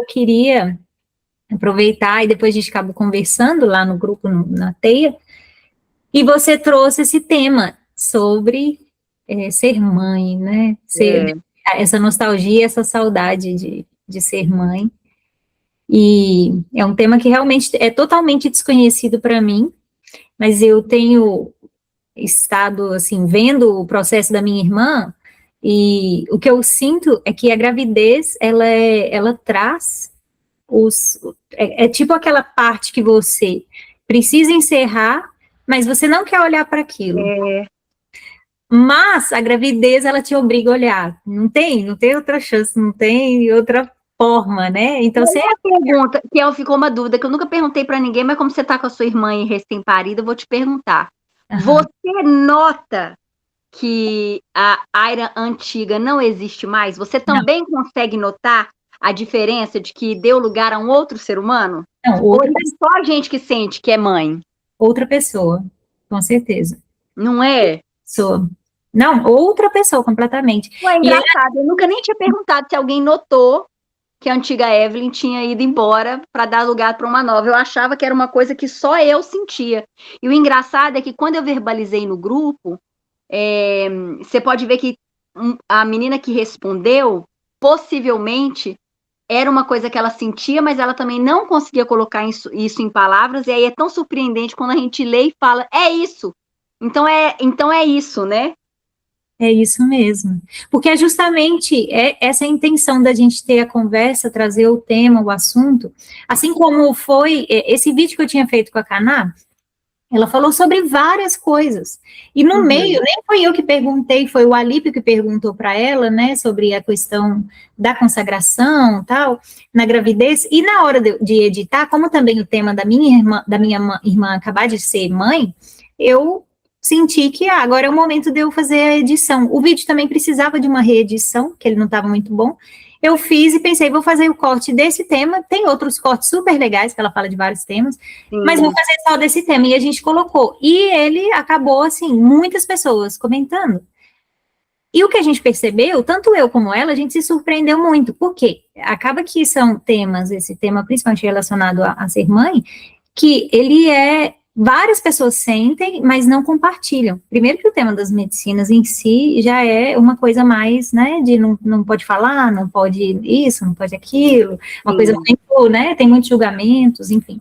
queria aproveitar, e depois a gente acabou conversando lá no grupo, na teia, e você trouxe esse tema sobre ser mãe, né? Essa nostalgia, essa saudade de ser mãe. E é um tema que realmente é totalmente desconhecido para mim, mas eu tenho estado, assim, vendo o processo da minha irmã, e o que eu sinto é que a gravidez, ela traz tipo aquela parte que você precisa encerrar, mas você não quer olhar para aquilo. Mas a gravidez, ela te obriga a olhar. Não tem outra chance, não tem outra forma, né? Então, você... Uma pergunta, que ficou uma dúvida, que eu nunca perguntei para ninguém, mas como você está com a sua irmã recém-parida, eu vou te perguntar. Uhum. Você nota que a Aira antiga não existe mais? Você também consegue notar a diferença de que deu lugar a um outro ser humano? Não, ou é só a gente que sente que é mãe? Outra pessoa, com certeza. Não é? Não, outra pessoa, completamente. Ué, é engraçado, eu nunca nem tinha perguntado se alguém notou que a antiga Evelyn tinha ido embora para dar lugar para uma nova. Eu achava que era uma coisa que só eu sentia. E o engraçado é que quando eu verbalizei no grupo, você pode ver que a menina que respondeu, possivelmente, era uma coisa que ela sentia, mas ela também não conseguia colocar isso em palavras, e aí é tão surpreendente quando a gente lê e fala, é isso. Então é isso, né? É isso mesmo, porque é justamente essa a intenção da gente ter a conversa, trazer o tema, o assunto, assim como foi esse vídeo que eu tinha feito com a Caná, ela falou sobre várias coisas, e no meio, nem foi eu que perguntei, foi o Alípio que perguntou para ela, né, sobre a questão da consagração, tal, na gravidez, e na hora de editar, como também o tema da minha irmã acabar de ser mãe, eu senti que agora é o momento de eu fazer a edição. O vídeo também precisava de uma reedição, que ele não estava muito bom. Eu fiz e pensei, vou fazer o corte desse tema. Tem outros cortes super legais, que ela fala de vários temas, mas vou fazer só desse tema. E a gente colocou. E ele acabou, assim, muitas pessoas comentando. E o que a gente percebeu, tanto eu como ela, a gente se surpreendeu muito. Por quê? Acaba que são temas, esse tema principalmente relacionado a ser mãe, que ele várias pessoas sentem, mas não compartilham. Primeiro que o tema das medicinas em si já é uma coisa mais, né, de não pode falar, não pode isso, não pode aquilo, uma coisa muito, né, tem muitos julgamentos, enfim.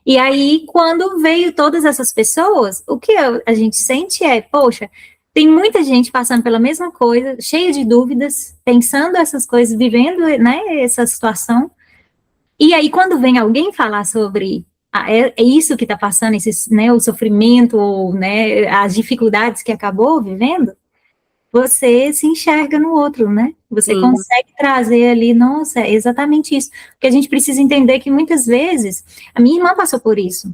E aí, quando veio todas essas pessoas, o que a gente sente poxa, tem muita gente passando pela mesma coisa, cheia de dúvidas, pensando essas coisas, vivendo, né, essa situação. E aí, quando vem alguém falar sobre é isso que está passando, né, o sofrimento, ou, né, as dificuldades que acabou vivendo, você se enxerga no outro, né? Você consegue trazer ali, nossa, é exatamente isso. Porque a gente precisa entender que muitas vezes, a minha irmã passou por isso.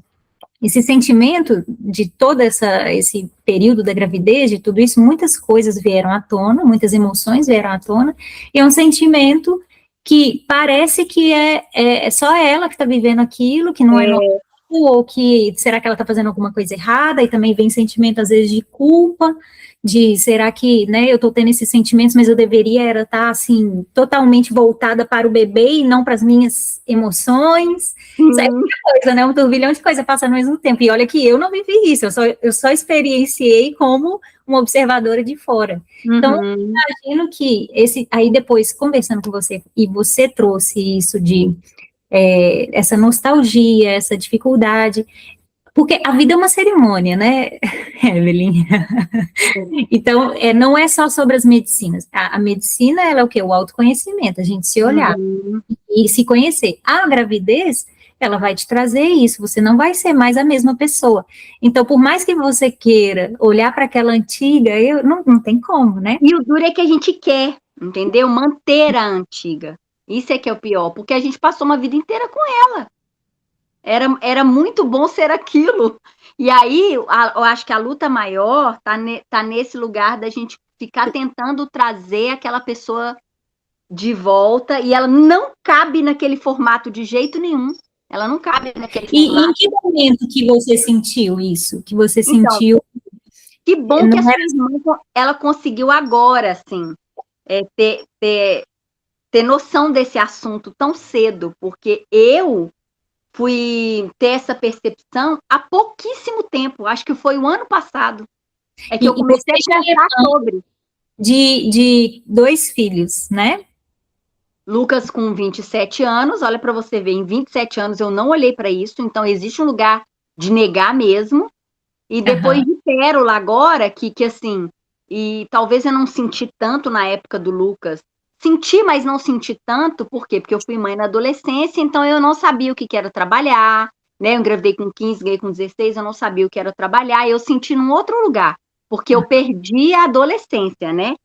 Esse sentimento de todo esse período da gravidez, de tudo isso, muitas coisas vieram à tona, muitas emoções vieram à tona, e é um sentimento que parece que é só ela que está vivendo aquilo, que não é normal, ou que será que ela está fazendo alguma coisa errada, e também vem sentimento, às vezes, de culpa, de será que, né, eu estou tendo esses sentimentos, mas eu deveria estar, assim, totalmente voltada para o bebê e não para as minhas emoções. Isso é muita coisa, né, um turbilhão de coisa passa ao mesmo tempo, e olha que eu não vivi isso, eu só experienciei como uma observadora de fora. Então, eu imagino que aí depois, conversando com você, e você trouxe isso de essa nostalgia, essa dificuldade, porque a vida é uma cerimônia, né, Evelyn? Então, não é só sobre as medicinas. A medicina, ela é o quê? O autoconhecimento, a gente se olhar e se conhecer. A gravidez, ela vai te trazer isso, você não vai ser mais a mesma pessoa. Então, por mais que você queira olhar para aquela antiga, não tem como, né? E o duro é que a gente quer, entendeu? Manter a antiga. Isso é que é o pior, porque a gente passou uma vida inteira com ela. Era muito bom ser aquilo. E aí, eu acho que a luta maior tá nesse lugar da gente ficar tentando trazer aquela pessoa de volta, e ela não cabe naquele formato de jeito nenhum. Ela não cabe naquele formato. E em que momento que você sentiu isso? Que você sentiu... Que bom que a sua irmã, ela conseguiu agora, assim, ter ter noção desse assunto tão cedo, porque eu fui ter essa percepção há pouquíssimo tempo, acho que foi o ano passado, é que eu comecei a pensar sobre. De 2 filhos, né? Lucas com 27 anos, olha para você ver, em 27 anos eu não olhei para isso, então existe um lugar de negar mesmo, e depois de Pérola agora, que assim, e talvez eu não senti tanto na época do Lucas, senti, mas não senti tanto, por quê? Porque eu fui mãe na adolescência, então eu não sabia o que era trabalhar, né, eu engravidei com 15, ganhei com 16, eu não sabia o que era trabalhar, e eu senti num outro lugar, porque eu perdi a adolescência, né?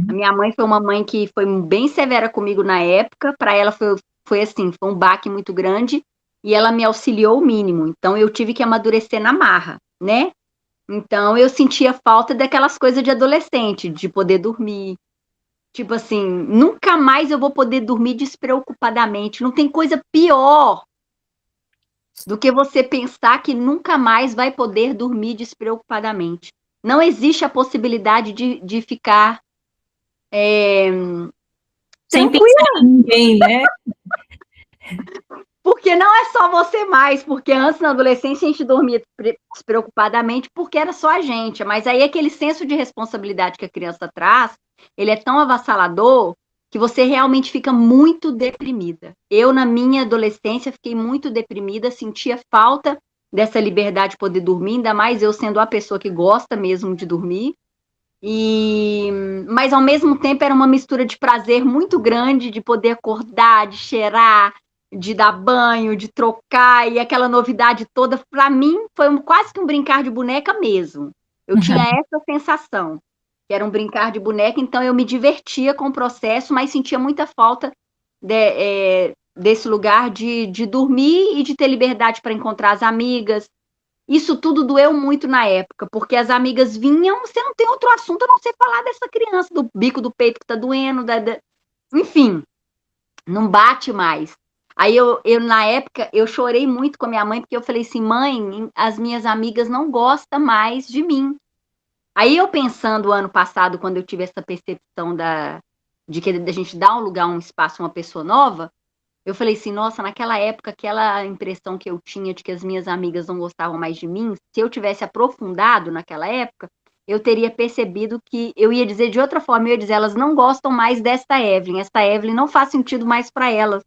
A minha mãe foi uma mãe que foi bem severa comigo na época, para ela foi assim, foi um baque muito grande, e ela me auxiliou o mínimo, então eu tive que amadurecer na marra, né? Então eu sentia falta daquelas coisas de adolescente, de poder dormir. Tipo assim, nunca mais eu vou poder dormir despreocupadamente. Não tem coisa pior do que você pensar que nunca mais vai poder dormir despreocupadamente. Não existe a possibilidade de ficar Sem tranquila. pensar em ninguém, né? Porque não é só você mais, porque antes na adolescência a gente dormia despreocupadamente porque era só a gente, mas aí aquele senso de responsabilidade que a criança traz, ele é tão avassalador que você realmente fica muito deprimida. Eu, na minha adolescência, fiquei muito deprimida, sentia falta dessa liberdade de poder dormir, ainda mais eu sendo a pessoa que gosta mesmo de dormir, mas ao mesmo tempo era uma mistura de prazer muito grande de poder acordar, de cheirar, de dar banho, de trocar, e aquela novidade toda, para mim, foi quase que um brincar de boneca mesmo. Eu tinha essa sensação, que era um brincar de boneca, então eu me divertia com o processo, mas sentia muita falta desse lugar de dormir e de ter liberdade para encontrar as amigas. Isso tudo doeu muito na época, porque as amigas vinham, você não tem outro assunto a não ser falar dessa criança, do bico do peito que tá doendo, enfim, não bate mais. Aí na época, eu chorei muito com a minha mãe, porque eu falei assim, mãe, as minhas amigas não gostam mais de mim. Aí eu pensando ano passado, quando eu tive essa percepção de que a gente dá um lugar, um espaço, uma pessoa nova, eu falei assim, nossa, naquela época, aquela impressão que eu tinha de que as minhas amigas não gostavam mais de mim, se eu tivesse aprofundado naquela época, eu teria percebido que eu ia dizer de outra forma, eu ia dizer, elas não gostam mais desta Evelyn, esta Evelyn não faz sentido mais para elas,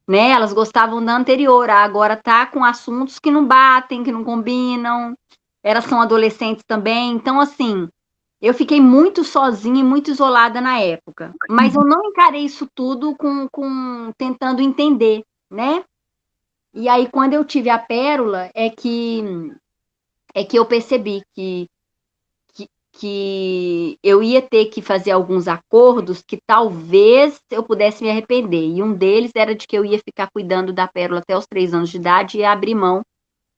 né? Elas gostavam da anterior, agora tá com assuntos que não batem, que não combinam, elas são adolescentes também, então assim, eu fiquei muito sozinha e muito isolada na época, mas eu não encarei isso tudo tentando entender, né? E aí, quando eu tive a pérola, é que eu percebi que eu ia ter que fazer alguns acordos que talvez eu pudesse me arrepender. E um deles era de que eu ia ficar cuidando da pérola até os 3 anos de idade e abrir mão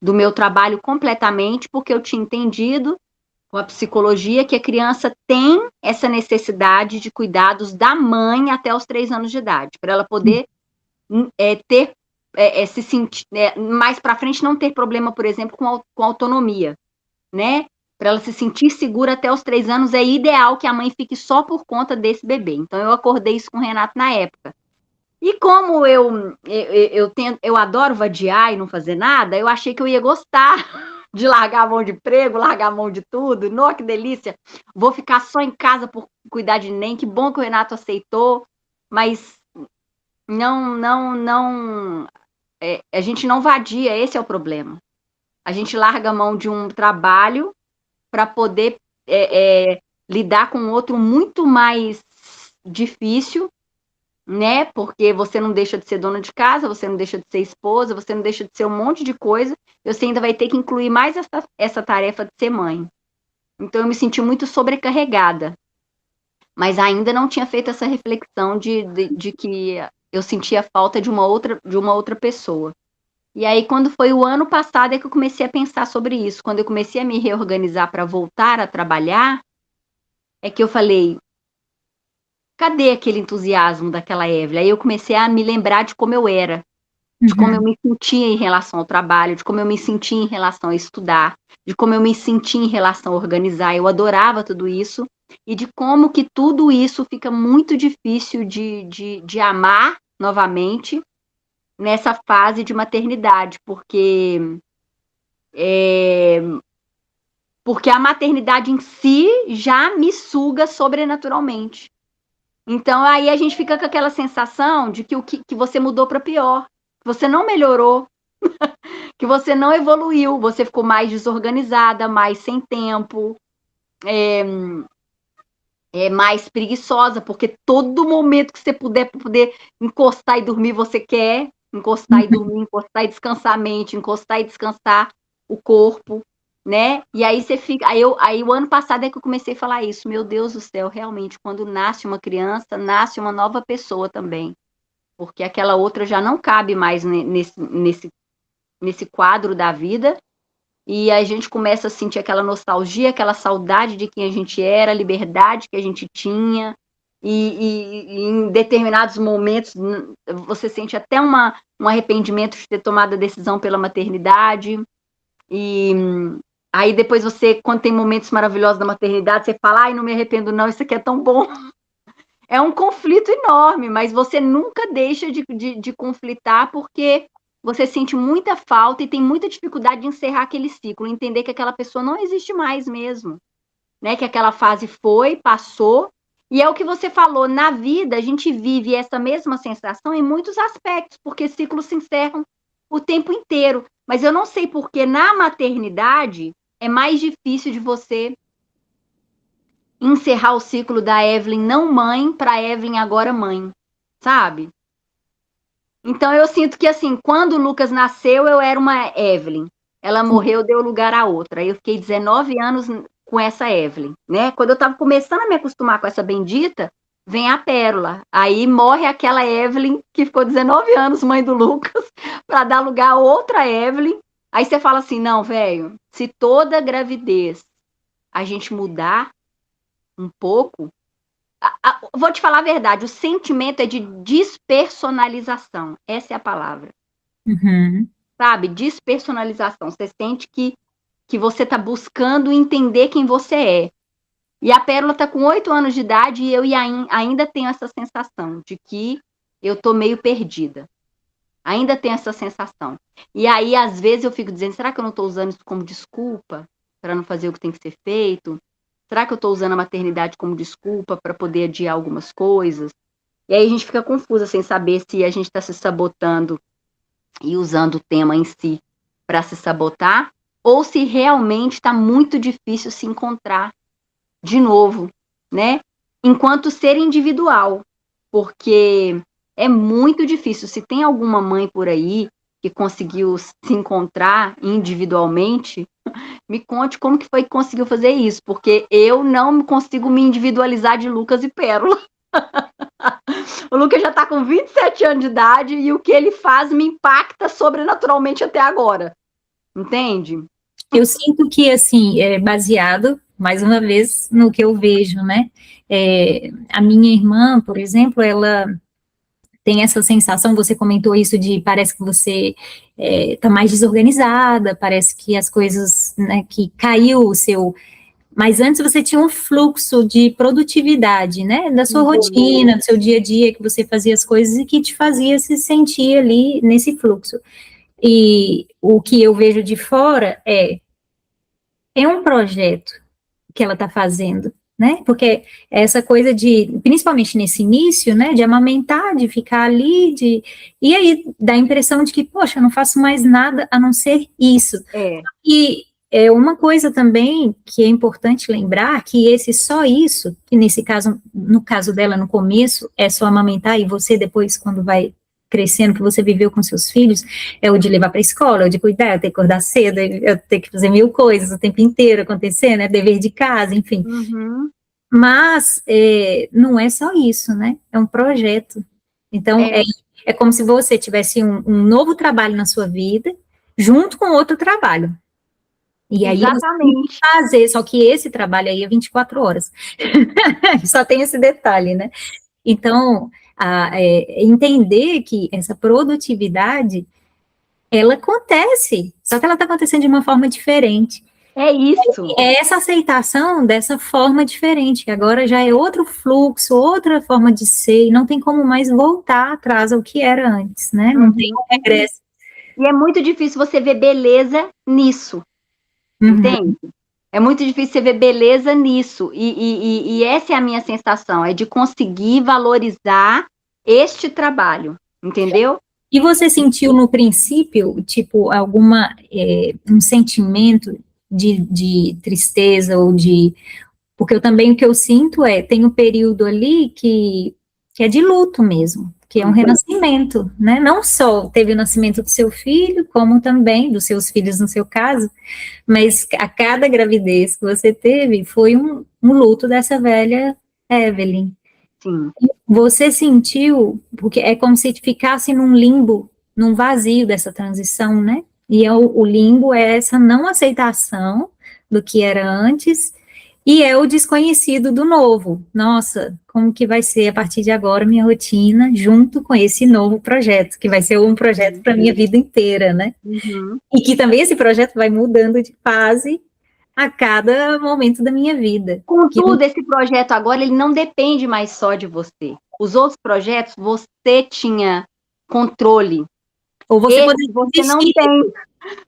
do meu trabalho completamente, porque eu tinha entendido com a psicologia que a criança tem essa necessidade de cuidados da mãe até os 3 anos de idade, para ela poder se sentir, mais para frente não ter problema, por exemplo, com autonomia, né? Para ela se sentir segura até os 3 anos, é ideal que a mãe fique só por conta desse bebê. Então, eu acordei isso com o Renato na época. E como eu adoro vadiar e não fazer nada, eu achei que eu ia gostar de largar a mão de emprego, largar a mão de tudo. Nossa, que delícia! Vou ficar só em casa por cuidar de neném. Que bom que o Renato aceitou, mas não. A gente não vadia, esse é o problema. A gente larga a mão de um trabalho para poder lidar com outro muito mais difícil, né? Porque você não deixa de ser dona de casa, você não deixa de ser esposa, você não deixa de ser um monte de coisa, você ainda vai ter que incluir mais essa tarefa de ser mãe. Então eu me senti muito sobrecarregada, mas ainda não tinha feito essa reflexão de que eu sentia falta de uma outra pessoa. E aí, quando foi o ano passado, é que eu comecei a pensar sobre isso. Quando eu comecei a me reorganizar para voltar a trabalhar, é que eu falei, cadê aquele entusiasmo daquela Evelyn? Aí eu comecei a me lembrar de como eu era, de como eu me sentia em relação ao trabalho, de como eu me sentia em relação a estudar, de como eu me sentia em relação a organizar. Eu adorava tudo isso. e de como que tudo isso fica muito difícil de amar novamente nessa fase de maternidade, porque a maternidade em si já me suga sobrenaturalmente. Então aí a gente fica com aquela sensação de que você mudou para pior, que você não melhorou, que você não evoluiu, você ficou mais desorganizada, mais sem tempo, mais preguiçosa, porque todo momento que você puder poder encostar e dormir, você quer encostar e dormir, encostar e descansar a mente, encostar e descansar o corpo, né? E aí você fica. Aí o ano passado é que eu comecei a falar isso. Meu Deus do céu, realmente, quando nasce uma criança, nasce uma nova pessoa também. Porque aquela outra já não cabe mais nesse quadro da vida. E a gente começa a sentir aquela nostalgia, aquela saudade de quem a gente era, a liberdade que a gente tinha, e em determinados momentos você sente até um arrependimento de ter tomado a decisão pela maternidade, e aí depois você, quando tem momentos maravilhosos da maternidade, você fala, ai, não me arrependo não, isso aqui é tão bom. É um conflito enorme, mas você nunca deixa de conflitar, porque você sente muita falta e tem muita dificuldade de encerrar aquele ciclo, entender que aquela pessoa não existe mais mesmo, né? Que aquela fase foi, passou, e é o que você falou, na vida a gente vive essa mesma sensação em muitos aspectos, porque ciclos se encerram o tempo inteiro, mas eu não sei porque na maternidade é mais difícil de você encerrar o ciclo da Evelyn não mãe para Evelyn agora mãe, sabe? Então eu sinto que assim, quando o Lucas nasceu, eu era uma Evelyn. Ela morreu, deu lugar a outra. Aí eu fiquei 19 anos com essa Evelyn, né? Quando eu tava começando a me acostumar com essa bendita, vem a Pérola. Aí morre aquela Evelyn que ficou 19 anos mãe do Lucas para dar lugar a outra Evelyn. Aí você fala assim: "Não, velho, se toda gravidez a gente mudar um pouco, vou te falar a verdade, o sentimento é de despersonalização. Essa é a palavra. Uhum. Sabe? Despersonalização. Você sente que você está buscando entender quem você é. E a Pérola está com 8 anos de idade e eu ainda tenho essa sensação de que eu tô meio perdida. Ainda tenho essa sensação. E aí, às vezes, eu fico dizendo, será que eu não estou usando isso como desculpa para não fazer o que tem que ser feito? Será que eu estou usando a maternidade como desculpa para poder adiar algumas coisas? E aí a gente fica confusa sem saber se a gente está se sabotando e usando o tema em si para se sabotar, ou se realmente está muito difícil se encontrar de novo, né? Enquanto ser individual, porque é muito difícil. Se tem alguma mãe por aí que conseguiu se encontrar individualmente, me conte como que foi que conseguiu fazer isso, porque eu não consigo me individualizar de Lucas e Pérola. O Lucas já está com 27 anos de idade e o que ele faz me impacta sobrenaturalmente até agora. Entende? Eu sinto que, assim, é baseado, mais uma vez, no que eu vejo, né? A minha irmã, por exemplo, ela tem essa sensação, você comentou isso de parece que você está mais desorganizada, parece que as coisas, né, que caiu o seu... Mas antes você tinha um fluxo de produtividade, né, da sua rotina, do seu dia a dia, que você fazia as coisas e que te fazia se sentir ali nesse fluxo. E o que eu vejo de fora é um projeto que ela está fazendo, né? Porque essa coisa de, principalmente nesse início, né, de amamentar, de ficar ali, e aí dá a impressão de que, poxa, eu não faço mais nada a não ser isso. E é uma coisa também que é importante lembrar, que esse só isso, que nesse caso, no caso dela no começo, é só amamentar, e você depois, quando vai crescendo, que você viveu com seus filhos, é o de levar para a escola, é o de cuidar, eu tenho que acordar cedo, eu tenho que fazer mil coisas o tempo inteiro acontecer, né, dever de casa, enfim. Uhum. Mas não é só isso, né, é um projeto. Então, é como se você tivesse um novo trabalho na sua vida, junto com outro trabalho. E aí você tem que fazer, só que esse trabalho aí é 24 horas. Só tem esse detalhe, né? Então, entender que essa produtividade, ela acontece, só que ela está acontecendo de uma forma diferente. É isso. É essa aceitação dessa forma diferente, que agora já é outro fluxo, outra forma de ser, e não tem como mais voltar atrás ao que era antes, né? Não tem um regresso. E é muito difícil você ver beleza nisso, entende? É muito difícil você ver beleza nisso, e essa é a minha sensação, é de conseguir valorizar este trabalho, entendeu? E você sentiu no princípio, tipo, um sentimento de tristeza ou de... Porque eu também, o que eu sinto tem um período ali que é de luto mesmo, que é um renascimento, né? Não só teve o nascimento do seu filho, como também dos seus filhos no seu caso, mas a cada gravidez que você teve foi um luto dessa velha Evelyn. Sim. Você sentiu, porque é como se ficasse num limbo, num vazio dessa transição, né? E o limbo é essa não aceitação do que era antes, e é o desconhecido do novo. Nossa, como que vai ser a partir de agora minha rotina, junto com esse novo projeto, que vai ser um projeto para a minha vida inteira, né? Uhum. E que também esse projeto vai mudando de fase a cada momento da minha vida. Contudo, esse projeto agora, ele não depende mais só de você. Os outros projetos, você tinha controle. Ou você Esse você não tem.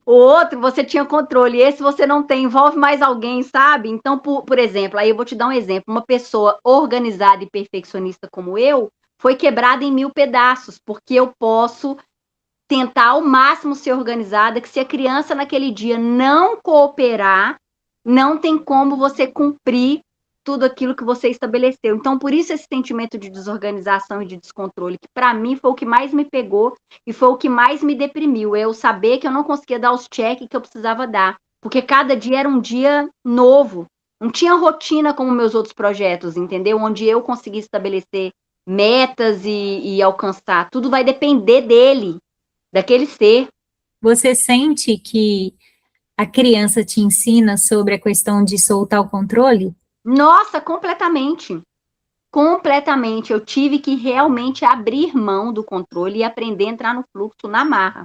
O outro, você tinha controle. Esse você não tem. Envolve mais alguém, sabe? Então, por exemplo, aí eu vou te dar um exemplo. Uma pessoa organizada e perfeccionista como eu, foi quebrada em 1000 pedaços, porque eu posso tentar ao máximo ser organizada, que se a criança naquele dia não cooperar, não tem como você cumprir tudo aquilo que você estabeleceu. Então, por isso esse sentimento de desorganização e de descontrole, que para mim foi o que mais me pegou e foi o que mais me deprimiu, eu saber que eu não conseguia dar os cheques que eu precisava dar, porque cada dia era um dia novo, não tinha rotina como meus outros projetos, entendeu? Onde eu consegui estabelecer metas e alcançar, tudo vai depender dele, daquele ser. Você sente que a criança te ensina sobre a questão de soltar o controle? Nossa, completamente. Completamente. Eu tive que realmente abrir mão do controle e aprender a entrar no fluxo na marra,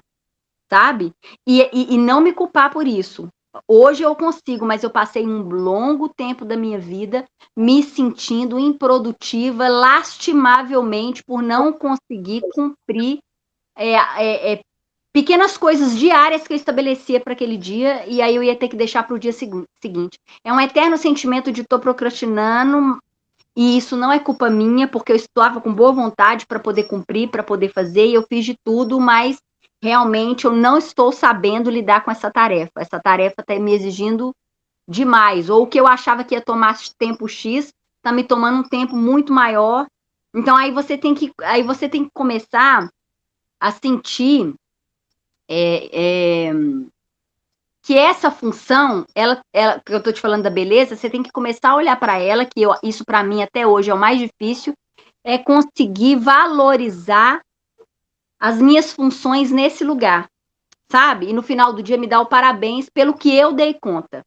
sabe? E não me culpar por isso. Hoje eu consigo, mas eu passei um longo tempo da minha vida me sentindo improdutiva, lastimavelmente, por não conseguir cumprir pequenas coisas diárias que eu estabelecia para aquele dia, e aí eu ia ter que deixar para o dia seguinte. É um eterno sentimento de estou procrastinando, e isso não é culpa minha, porque eu estava com boa vontade para poder cumprir, para poder fazer, e eu fiz de tudo, mas realmente eu não estou sabendo lidar com essa tarefa. Essa tarefa está me exigindo demais, ou o que eu achava que ia tomar tempo X, está me tomando um tempo muito maior. Então aí você tem que começar a sentir que essa função, que eu estou te falando da beleza, você tem que começar a olhar para ela, que isso para mim até hoje é o mais difícil, é conseguir valorizar as minhas funções nesse lugar, sabe? E no final do dia me dar o parabéns pelo que eu dei conta.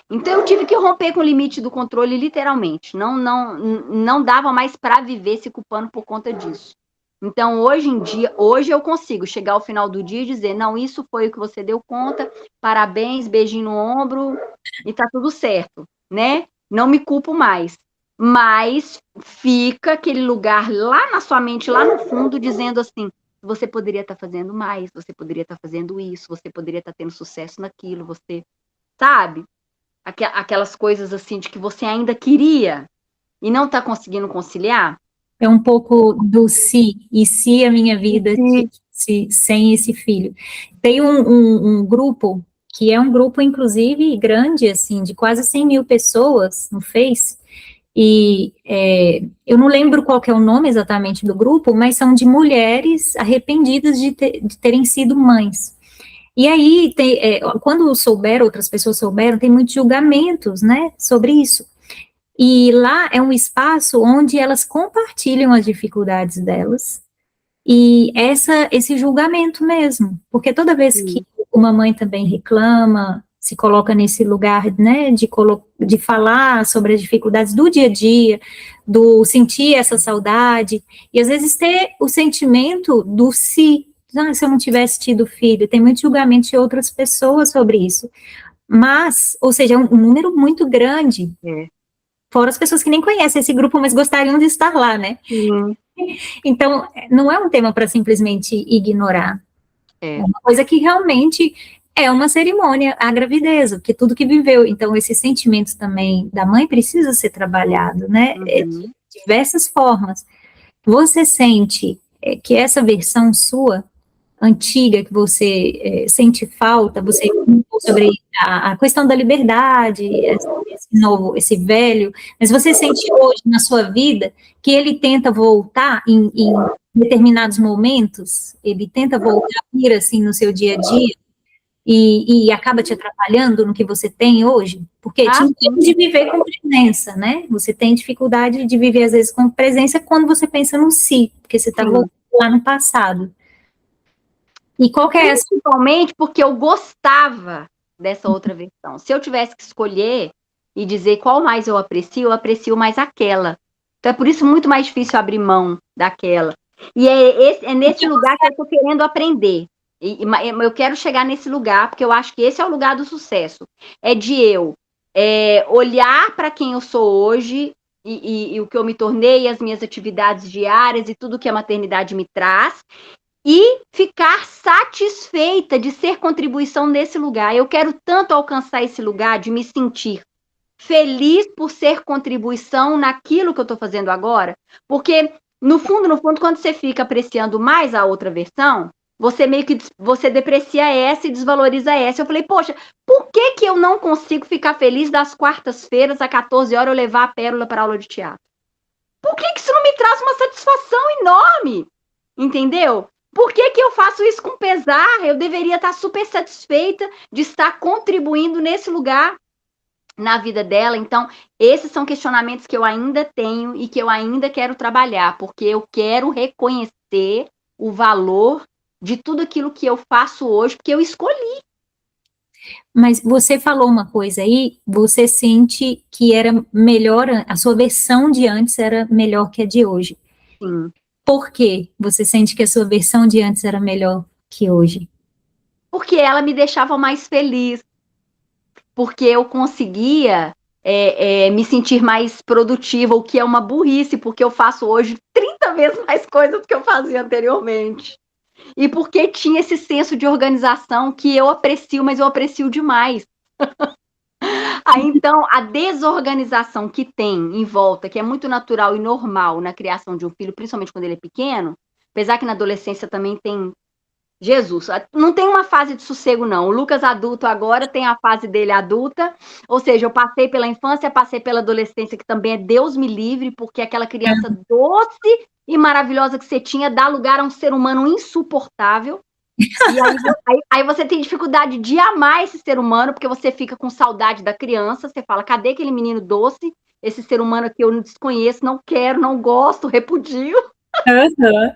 Então eu tive que romper com o limite do controle, literalmente. Não dava mais para viver se culpando por conta disso. Então, hoje eu consigo chegar ao final do dia e dizer, não, isso foi o que você deu conta, parabéns, beijinho no ombro, e tá tudo certo, né? Não me culpo mais. Mas fica aquele lugar lá na sua mente, lá no fundo, dizendo assim, você poderia estar fazendo mais, você poderia estar fazendo isso, você poderia estar tendo sucesso naquilo, você, sabe? Aquelas coisas assim, de que você ainda queria e não está conseguindo conciliar. É um pouco do e se a minha vida sem esse filho. Tem um grupo, que é um grupo, inclusive, grande, assim, de quase 100 mil pessoas no Face, e eu não lembro qual que é o nome exatamente do grupo, mas são de mulheres arrependidas de terem sido mães. E aí, quando outras pessoas souberam, tem muitos julgamentos, né, sobre isso. E lá é um espaço onde elas compartilham as dificuldades delas e esse julgamento mesmo, porque toda vez que uma mãe também reclama, se coloca nesse lugar, né, de falar sobre as dificuldades do dia a dia, do sentir essa saudade, e às vezes ter o sentimento do se eu não tivesse tido filho, tem muito julgamento de outras pessoas sobre isso. Mas, ou seja, é um número muito grande. Fora as pessoas que nem conhecem esse grupo, mas gostariam de estar lá, né? Sim. Então, não é um tema para simplesmente ignorar. É. É uma coisa que realmente é uma cerimônia, a gravidez, porque tudo que viveu. Então, esses sentimentos também da mãe precisa ser trabalhado, né? De diversas formas. Você sente que essa versão sua, antiga, que você sente falta, você comentou sobre a questão da liberdade, esse novo, esse velho, mas você sente hoje na sua vida que ele tenta voltar em determinados momentos, ele tenta voltar a vir assim no seu dia a dia e acaba te atrapalhando no que você tem hoje? Porque te impede de viver com presença, né? Você tem dificuldade de viver, às vezes, com presença quando você pensa no si, porque você está voltando lá no passado. E qual que é essa? Principalmente porque eu gostava dessa outra versão. Se eu tivesse que escolher e dizer qual mais eu aprecio mais aquela. Então é por isso muito mais difícil abrir mão daquela. E é nesse lugar que eu estou querendo aprender. Eu quero chegar nesse lugar, porque eu acho que esse é o lugar do sucesso. É de eu olhar para quem eu sou hoje e o que eu me tornei, as minhas atividades diárias e tudo que a maternidade me traz, e ficar satisfeita de ser contribuição nesse lugar. Eu quero tanto alcançar esse lugar de me sentir feliz por ser contribuição naquilo que eu estou fazendo agora, porque no fundo, quando você fica apreciando mais a outra versão, você meio que você deprecia essa e desvaloriza essa. Eu falei, poxa, por que eu não consigo ficar feliz das quartas-feiras, às 14 horas, eu levar a Pérola para aula de teatro? Por que isso não me traz uma satisfação enorme? Entendeu? Por que eu faço isso com pesar? Eu deveria estar super satisfeita de estar contribuindo nesse lugar na vida dela. Então, esses são questionamentos que eu ainda tenho e que eu ainda quero trabalhar, porque eu quero reconhecer o valor de tudo aquilo que eu faço hoje, porque eu escolhi. Mas você falou uma coisa aí, você sente que era melhor, a sua versão de antes era melhor que a de hoje. Sim. Por que você sente que a sua versão de antes era melhor que hoje? Porque ela me deixava mais feliz. Porque eu conseguia me sentir mais produtiva, o que é uma burrice, porque eu faço hoje 30 vezes mais coisas do que eu fazia anteriormente. E porque tinha esse senso de organização que eu aprecio, mas eu aprecio demais. Aí, então, a desorganização que tem em volta, que é muito natural e normal na criação de um filho, principalmente quando ele é pequeno, apesar que na adolescência também tem Jesus, não tem uma fase de sossego, não. O Lucas adulto agora tem a fase dele adulta, ou seja, eu passei pela infância, passei pela adolescência, que também é Deus me livre, porque aquela criança doce e maravilhosa que você tinha dá lugar a um ser humano insuportável. E aí você tem dificuldade de amar esse ser humano, porque você fica com saudade da criança, você fala, cadê aquele menino doce? Esse ser humano que eu não desconheço, não quero, não gosto, repudio. Uhum.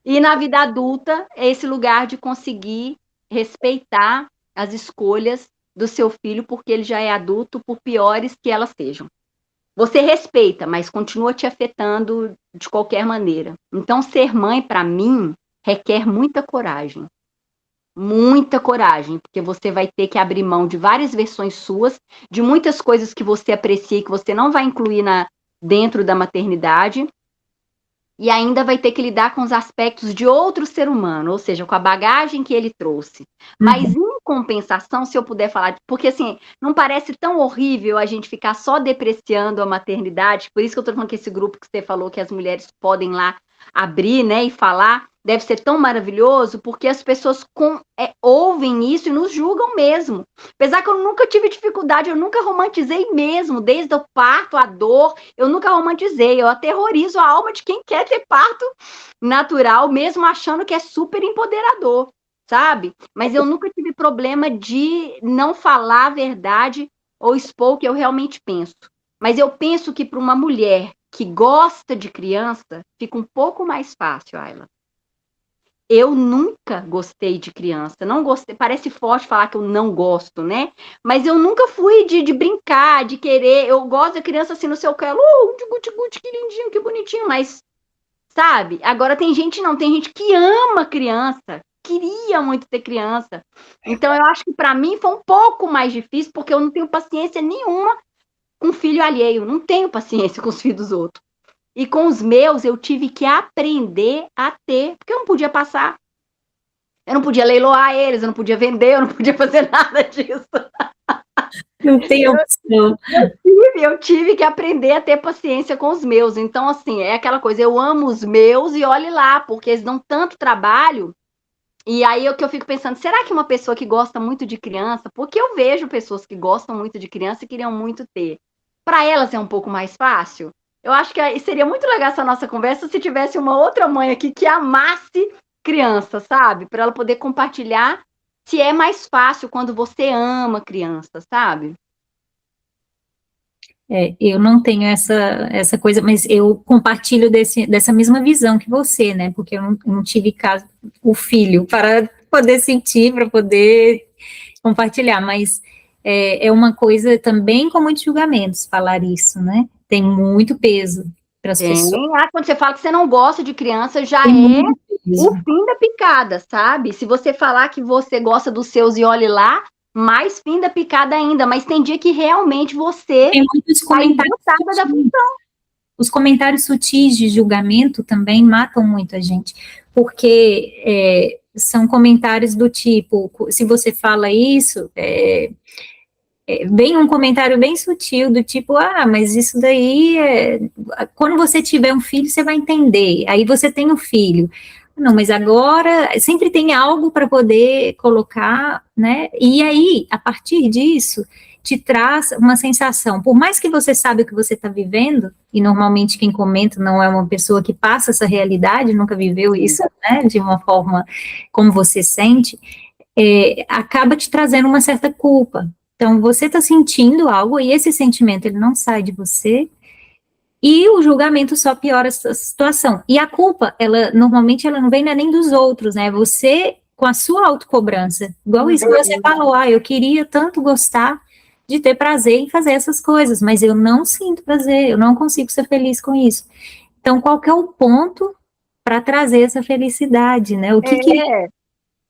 E na vida adulta, é esse lugar de conseguir respeitar as escolhas do seu filho, porque ele já é adulto, por piores que elas sejam. Você respeita, mas continua te afetando de qualquer maneira. Então, ser mãe, para mim, requer muita coragem. Muita coragem, porque você vai ter que abrir mão de várias versões suas, de muitas coisas que você aprecia e que você não vai incluir dentro da maternidade, e ainda vai ter que lidar com os aspectos de outro ser humano, ou seja, com a bagagem que ele trouxe. Mas, em compensação, se eu puder falar, porque assim, não parece tão horrível a gente ficar só depreciando a maternidade, por isso que eu tô falando que esse grupo que você falou que as mulheres podem lá abrir, né, e falar, deve ser tão maravilhoso, porque as pessoas ouvem isso e nos julgam mesmo. Apesar que eu nunca tive dificuldade, eu nunca romantizei mesmo, desde o parto, a dor, eu nunca romantizei, eu aterrorizo a alma de quem quer ter parto natural, mesmo achando que é super empoderador, sabe? Mas eu nunca tive problema de não falar a verdade ou expor o que eu realmente penso. Mas eu penso que para uma mulher que gosta de criança, fica um pouco mais fácil, Ayla. Eu nunca gostei de criança, não gostei, parece forte falar que eu não gosto, né? Mas eu nunca fui de brincar, de querer, eu gosto da criança assim no seu colo, guti, que lindinho, que bonitinho, mas, sabe? Agora tem gente que ama criança, queria muito ter criança. Então, eu acho que para mim foi um pouco mais difícil, porque eu não tenho paciência nenhuma com filho alheio, não tenho paciência com os filhos dos outros. E com os meus, eu tive que aprender a ter, porque eu não podia passar. Eu não podia leiloar eles, eu não podia vender, eu não podia fazer nada disso. Não tem opção. Eu tive que aprender a ter paciência com os meus. Então, assim, é aquela coisa, eu amo os meus e olhe lá, porque eles dão tanto trabalho. E aí é o que eu fico pensando, será que uma pessoa que gosta muito de criança, porque eu vejo pessoas que gostam muito de criança e queriam muito ter, para elas é um pouco mais fácil? Eu acho que seria muito legal essa nossa conversa se tivesse uma outra mãe aqui que amasse criança, sabe? Para ela poder compartilhar se é mais fácil quando você ama criança, sabe? Eu não tenho essa coisa, mas eu compartilho dessa mesma visão que você, né? Porque eu não tive caso, o filho para poder sentir, para poder compartilhar, mas é uma coisa também com muitos julgamentos falar isso, né? Tem muito peso para as pessoas. Quando você fala que você não gosta de criança, já Tem é muito peso. o fim da picada, sabe? Se você falar que você gosta dos seus e olhe lá, mais fim da picada ainda. Mas tem dia que realmente você Tem muitos comentários da função. Os comentários sutis de julgamento também matam muito a gente, porque são comentários do tipo, se você fala isso, vem um comentário bem sutil, do tipo, mas isso daí, quando você tiver um filho, você vai entender, aí você tem um filho. Não, mas agora, sempre tem algo para poder colocar, né, e aí, a partir disso, te traz uma sensação, por mais que você saiba o que você está vivendo, e normalmente quem comenta não é uma pessoa que passa essa realidade, nunca viveu isso, né, de uma forma como você sente, acaba te trazendo uma certa culpa. Então, você está sentindo algo e esse sentimento ele não sai de você e o julgamento só piora essa situação. E a culpa, normalmente ela não vem nem dos outros, né? Você com a sua autocobrança. Igual isso que você falou, eu queria tanto gostar de ter prazer em fazer essas coisas, mas eu não sinto prazer, eu não consigo ser feliz com isso. Então, qual que é o ponto para trazer essa felicidade, né? O que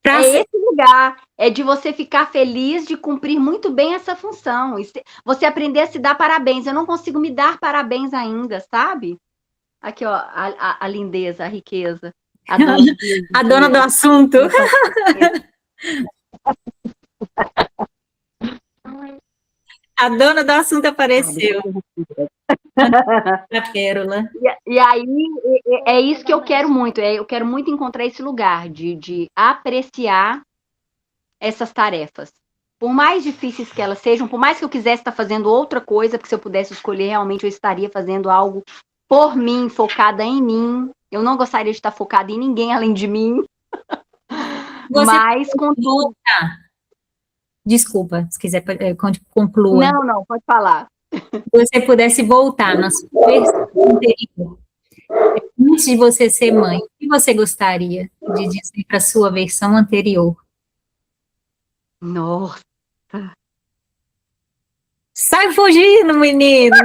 esse lugar, é de você ficar feliz de cumprir muito bem essa função, você aprender a se dar parabéns. Eu não consigo me dar parabéns ainda, sabe? Aqui, ó, a lindeza, a riqueza. A dona do assunto. A dona do assunto apareceu. A pérola. E aí, é isso que eu quero muito. Eu quero muito encontrar esse lugar de apreciar essas tarefas. Por mais difíceis que elas sejam, por mais que eu quisesse estar fazendo outra coisa, porque se eu pudesse escolher, realmente eu estaria fazendo algo por mim, focada em mim. Eu não gostaria de estar focada em ninguém além de mim. Mas voltar. Desculpa, se quiser conclua. Não, pode falar. Se você pudesse voltar na sua versão anterior, antes de você ser mãe, o que você gostaria de dizer para a sua versão anterior? Nossa! Sai fugindo, menino!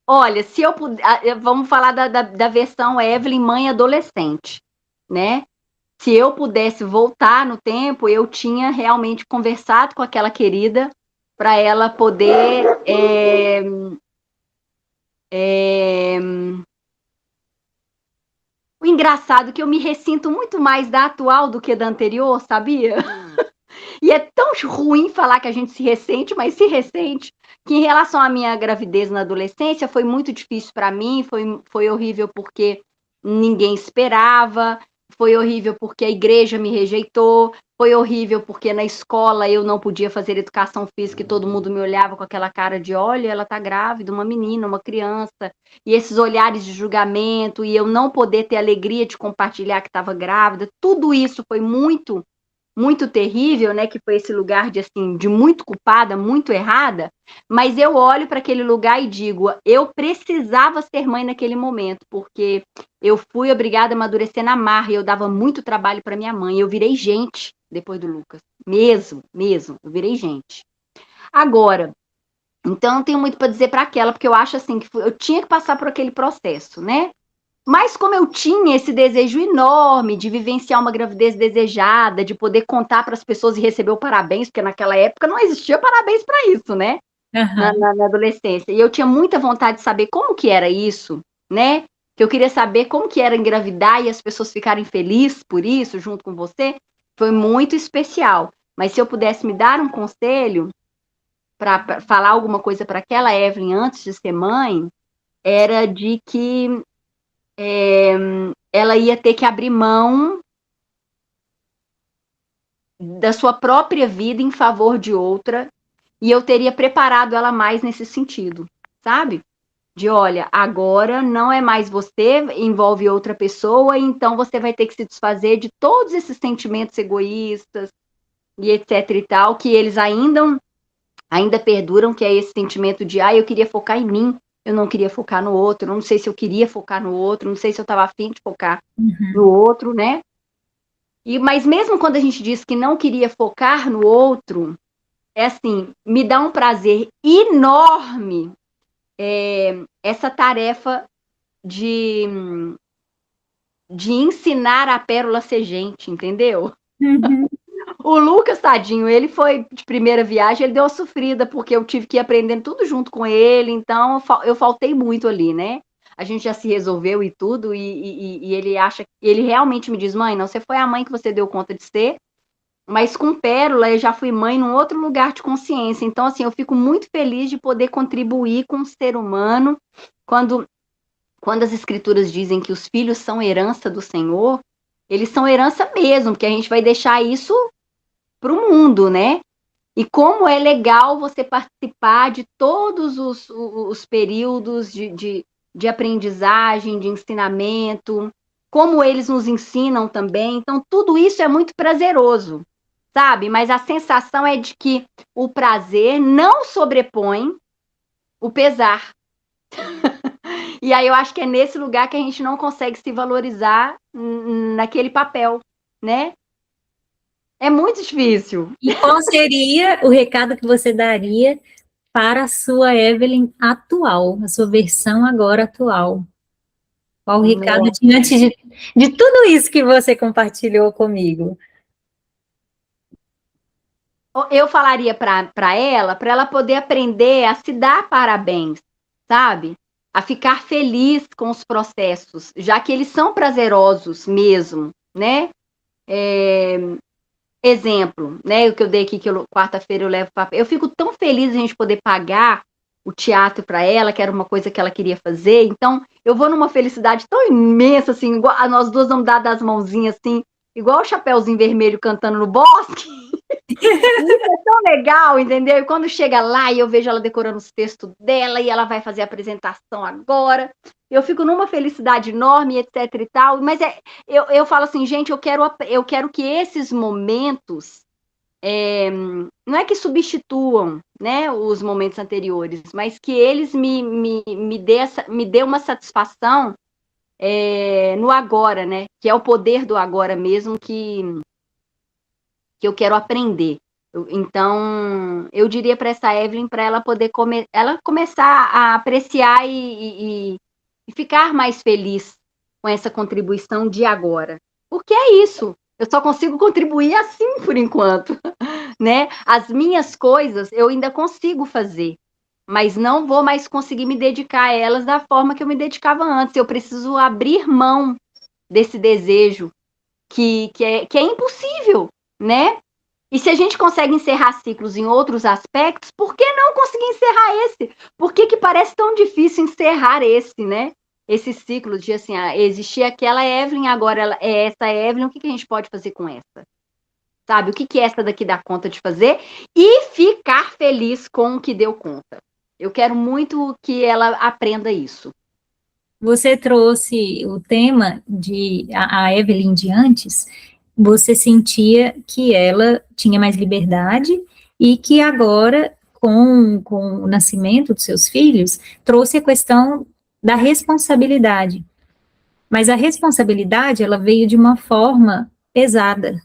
Olha, se eu puder, vamos falar da versão Evelyn mãe adolescente, né? Se eu pudesse voltar no tempo, eu tinha realmente conversado com aquela querida para ela poder O engraçado é que eu me ressinto muito mais da atual do que da anterior, sabia? E é tão ruim falar que a gente se ressente, mas se ressente, que em relação à minha gravidez na adolescência foi muito difícil para mim, foi horrível porque ninguém esperava, foi horrível porque a igreja me rejeitou, foi horrível porque na escola eu não podia fazer educação física e todo mundo me olhava com aquela cara de, olha, ela tá grávida, uma menina, uma criança, e esses olhares de julgamento, e eu não poder ter alegria de compartilhar que estava grávida, tudo isso foi muito terrível, né, que foi esse lugar de, assim, de muito culpada, muito errada, mas eu olho para aquele lugar e digo, eu precisava ser mãe naquele momento, porque eu fui obrigada a amadurecer na marra e eu dava muito trabalho para minha mãe, eu virei gente depois do Lucas, mesmo, eu virei gente. Agora, então não tenho muito para dizer para aquela, porque eu acho assim, que eu tinha que passar por aquele processo, né, Mas como eu tinha esse desejo enorme de vivenciar uma gravidez desejada, de poder contar para as pessoas e receber o parabéns, porque naquela época não existia parabéns para isso, né? Na adolescência. E eu tinha muita vontade de saber como que era isso, né? Que eu queria saber como que era engravidar e as pessoas ficarem felizes por isso, junto com você. Foi muito especial. Mas se eu pudesse me dar um conselho para falar alguma coisa para aquela Evelyn antes de ser mãe, era de que ela ia ter que abrir mão da sua própria vida em favor de outra, e eu teria preparado ela mais nesse sentido, sabe? De, olha, agora não é mais você, envolve outra pessoa, então você vai ter que se desfazer de todos esses sentimentos egoístas e etc e tal, que eles ainda perduram, que é esse sentimento de, eu queria focar em mim, eu não queria focar no outro, não sei se eu queria focar no outro, não sei se eu estava afim de focar no outro, né? Mas mesmo quando a gente diz que não queria focar no outro, é assim, me dá um prazer enorme essa tarefa de ensinar a pérola a ser gente, entendeu? O Lucas, tadinho, ele foi de primeira viagem, ele deu uma sofrida, porque eu tive que ir aprendendo tudo junto com ele, então eu faltei muito ali, né? A gente já se resolveu e tudo, e ele realmente me diz, mãe, não, você foi a mãe que você deu conta de ser, mas com Pérola eu já fui mãe num outro lugar de consciência, então assim, eu fico muito feliz de poder contribuir com o ser humano, quando as escrituras dizem que os filhos são herança do Senhor, eles são herança mesmo, porque a gente vai deixar isso para o mundo, né? E como é legal você participar de todos os períodos de aprendizagem, de ensinamento, como eles nos ensinam também. Então, tudo isso é muito prazeroso, sabe? Mas a sensação é de que o prazer não sobrepõe o pesar. E aí eu acho que é nesse lugar que a gente não consegue se valorizar naquele papel, né? É muito difícil. E qual seria o recado que você daria para a sua Evelyn atual, a sua versão agora atual? Qual o recado diante de tudo isso que você compartilhou comigo? Eu falaria para ela poder aprender a se dar parabéns, sabe? A ficar feliz com os processos, já que eles são prazerosos mesmo, né? Exemplo, né? O que eu dei aqui, que quarta-feira eu levo papel. Eu fico tão feliz de a gente poder pagar o teatro para ela, que era uma coisa que ela queria fazer. Então, eu vou numa felicidade tão imensa, assim, igual, nós duas vamos dar das mãozinhas, assim, igual o Chapeuzinho Vermelho cantando no bosque. Isso é tão legal, entendeu? E quando chega lá e eu vejo ela decorando os textos dela e ela vai fazer a apresentação agora, eu fico numa felicidade enorme, etc e tal. Mas eu falo assim, gente, eu quero que esses momentos não é que substituam, né, os momentos anteriores, mas que eles me dê uma satisfação no agora, né? Que é o poder do agora mesmo que eu quero aprender. Então, eu diria para essa Evelyn, para ela poder ela começar a apreciar e ficar mais feliz com essa contribuição de agora. Porque é isso. Eu só consigo contribuir assim por enquanto, né? As minhas coisas eu ainda consigo fazer, mas não vou mais conseguir me dedicar a elas da forma que eu me dedicava antes. Eu preciso abrir mão desse desejo que é impossível, né? E se a gente consegue encerrar ciclos em outros aspectos, por que não conseguir encerrar esse? Por que parece tão difícil encerrar esse, né? Esse ciclo de, assim, existia aquela Evelyn, agora ela é essa Evelyn, o que a gente pode fazer com essa? Sabe? O que essa daqui dá conta de fazer? E ficar feliz com o que deu conta. Eu quero muito que ela aprenda isso. Você trouxe o tema de a Evelyn de antes, você sentia que ela tinha mais liberdade e que agora, com o nascimento dos seus filhos, trouxe a questão da responsabilidade. Mas a responsabilidade, ela veio de uma forma pesada.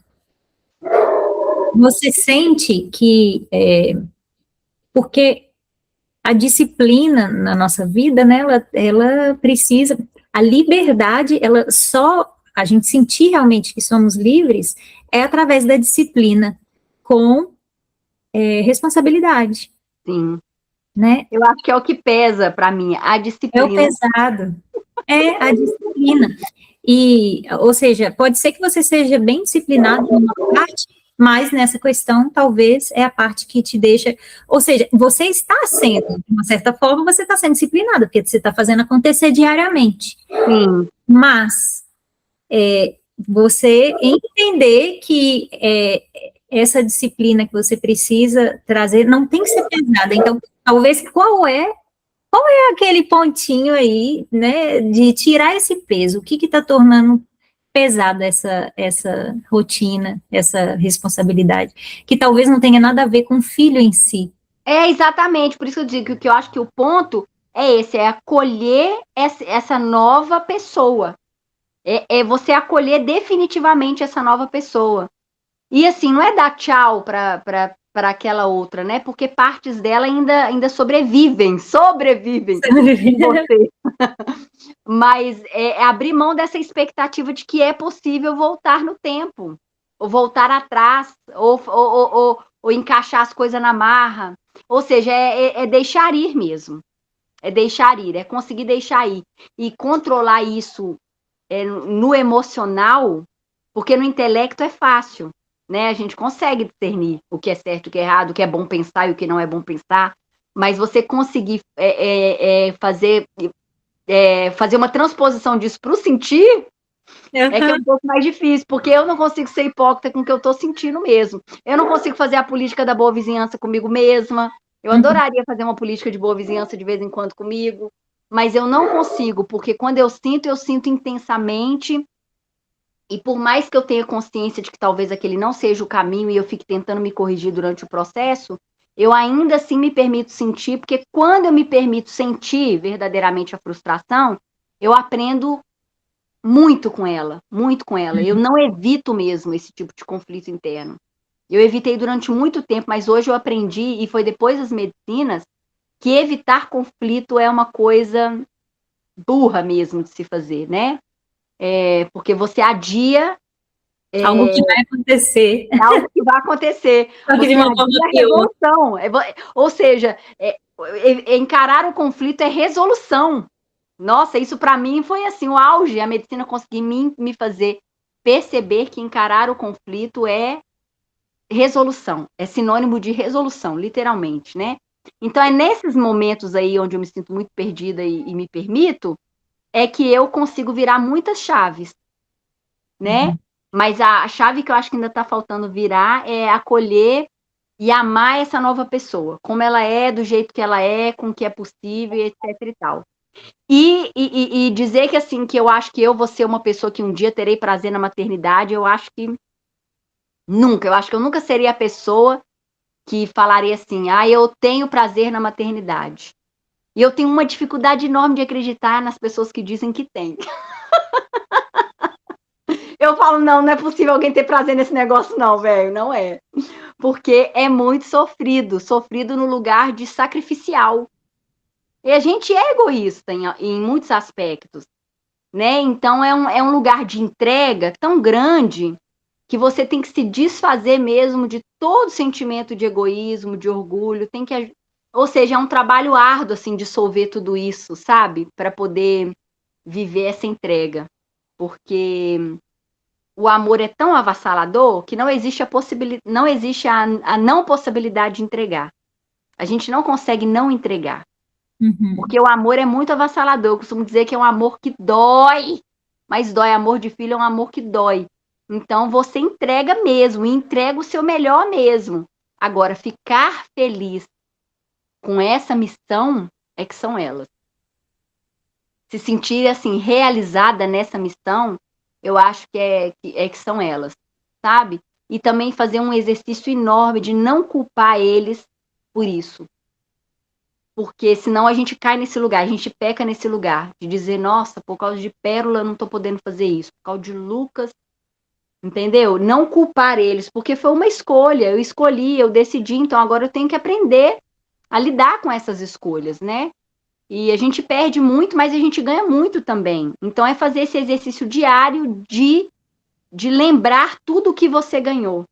Você sente que, porque a disciplina na nossa vida, né, ela precisa, A liberdade, a gente sentir realmente que somos livres é através da disciplina, com responsabilidade. Sim. Né? Eu acho que é o que pesa para mim, a disciplina. É o pesado, é a disciplina. Ou seja, pode ser que você seja bem disciplinado numa parte, mas nessa questão, talvez, é a parte que te deixa, ou seja, você está sendo, de uma certa forma, você está sendo disciplinado, porque você está fazendo acontecer diariamente. Sim. Mas, você entender que essa disciplina que você precisa trazer não tem que ser pesada. Então, talvez, qual é aquele pontinho aí, né, de tirar esse peso? O que está tornando pesada essa rotina, essa responsabilidade, que talvez não tenha nada a ver com o filho em si. É exatamente, por isso que eu digo que eu acho que o ponto é esse, é acolher essa nova pessoa. É você acolher definitivamente essa nova pessoa. E assim, não é dar tchau para aquela outra, né? Porque partes dela ainda sobrevivem em você. Mas é abrir mão dessa expectativa de que é possível voltar no tempo, ou voltar atrás, ou encaixar as coisas na marra. Ou seja, é deixar ir mesmo. É deixar ir, é conseguir deixar ir. E controlar isso no emocional, porque no intelecto é fácil, né? A gente consegue discernir o que é certo, o que é errado, o que é bom pensar e o que não é bom pensar, mas você conseguir fazer uma transposição disso para o sentir é que é um pouco mais difícil, porque eu não consigo ser hipócrita com o que eu estou sentindo mesmo. Eu não consigo fazer a política da boa vizinhança comigo mesma. Eu adoraria fazer uma política de boa vizinhança de vez em quando comigo, mas eu não consigo, porque quando eu sinto intensamente, e por mais que eu tenha consciência de que talvez aquele não seja o caminho e eu fique tentando me corrigir durante o processo, eu ainda assim me permito sentir, porque quando eu me permito sentir verdadeiramente a frustração, eu aprendo muito com ela, muito com ela. Eu não evito mesmo esse tipo de conflito interno. Eu evitei durante muito tempo, mas hoje eu aprendi, e foi depois das medicinas, que evitar conflito é uma coisa burra mesmo de se fazer, né? Porque você adia algo que vai acontecer. Algo que vai acontecer. Você adia a resolução. Ou seja, encarar o conflito é resolução. Nossa, isso para mim foi assim, o auge. A medicina conseguir me fazer perceber que encarar o conflito é resolução. É sinônimo de resolução, literalmente, né? Então, é nesses momentos aí onde eu me sinto muito perdida e me permito, é que eu consigo virar muitas chaves, né? Mas a chave que eu acho que ainda está faltando virar é acolher e amar essa nova pessoa, como ela é, do jeito que ela é, com o que é possível, etc e tal. E dizer que assim, que eu acho que eu vou ser uma pessoa que um dia terei prazer na maternidade, eu acho que nunca. Eu acho que eu nunca seria a pessoa que falaria assim, eu tenho prazer na maternidade. E eu tenho uma dificuldade enorme de acreditar nas pessoas que dizem que tem. Eu falo, não é possível alguém ter prazer nesse negócio não, velho, não é. Porque é muito sofrido no lugar de sacrificial. E a gente é egoísta em muitos aspectos, né? Então é um lugar de entrega tão grande que você tem que se desfazer mesmo de todo sentimento de egoísmo, de orgulho, ou seja, é um trabalho árduo assim dissolver tudo isso, sabe? Para poder viver essa entrega. Porque o amor é tão avassalador que não existe a não possibilidade de entregar. A gente não consegue não entregar. Porque o amor é muito avassalador. Eu costumo dizer que é um amor que dói. Mas dói. Amor de filho é um amor que dói. Então, você entrega mesmo. E entrega o seu melhor mesmo. Agora, ficar feliz com essa missão é que são elas. Se sentir, assim, realizada nessa missão, eu acho que são elas. Sabe? E também fazer um exercício enorme de não culpar eles por isso. Porque senão a gente cai nesse lugar, a gente peca nesse lugar, de dizer, nossa, por causa de Pérola eu não tô podendo fazer isso, por causa de Lucas, entendeu? Não culpar eles, porque foi uma escolha, eu escolhi, eu decidi, então agora eu tenho que aprender a lidar com essas escolhas, né? E a gente perde muito, mas a gente ganha muito também. Então, é fazer esse exercício diário de lembrar tudo que você ganhou.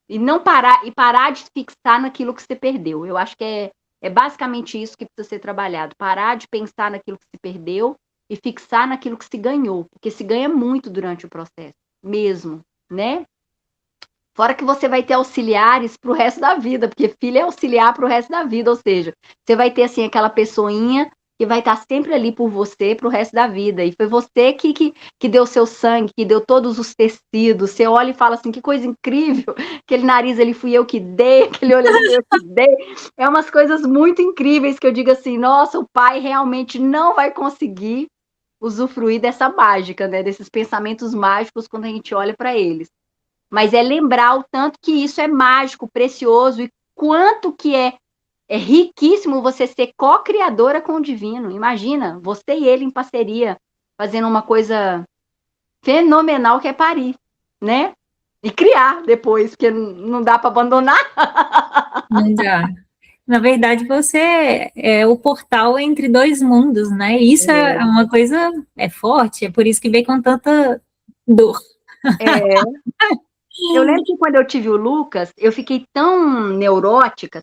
E não parar de fixar naquilo que você perdeu. Eu acho que é basicamente isso que precisa ser trabalhado. Parar de pensar naquilo que se perdeu e fixar naquilo que se ganhou. Porque se ganha muito durante o processo, mesmo, né? Fora que você vai ter auxiliares para o resto da vida, porque filho é auxiliar para o resto da vida, ou seja, você vai ter assim aquela pessoinha que vai estar sempre ali por você para o resto da vida. E foi você que deu seu sangue, que deu todos os tecidos. Você olha e fala assim, que coisa incrível, aquele nariz ali fui eu que dei, aquele olho ali fui eu que dei. É umas coisas muito incríveis que eu digo assim, nossa, o pai realmente não vai conseguir usufruir dessa mágica, né? Desses pensamentos mágicos quando a gente olha para eles. Mas é lembrar o tanto que isso é mágico, precioso, e quanto que é riquíssimo você ser co-criadora com o divino. Imagina, você e ele em parceria, fazendo uma coisa fenomenal que é parir, né? E criar depois, porque não dá para abandonar. Não dá. Na verdade, você é o portal entre dois mundos, né? E isso é uma coisa, é forte, é por isso que veio com tanta dor. É. Eu lembro que quando eu tive o Lucas, eu fiquei tão neurótica,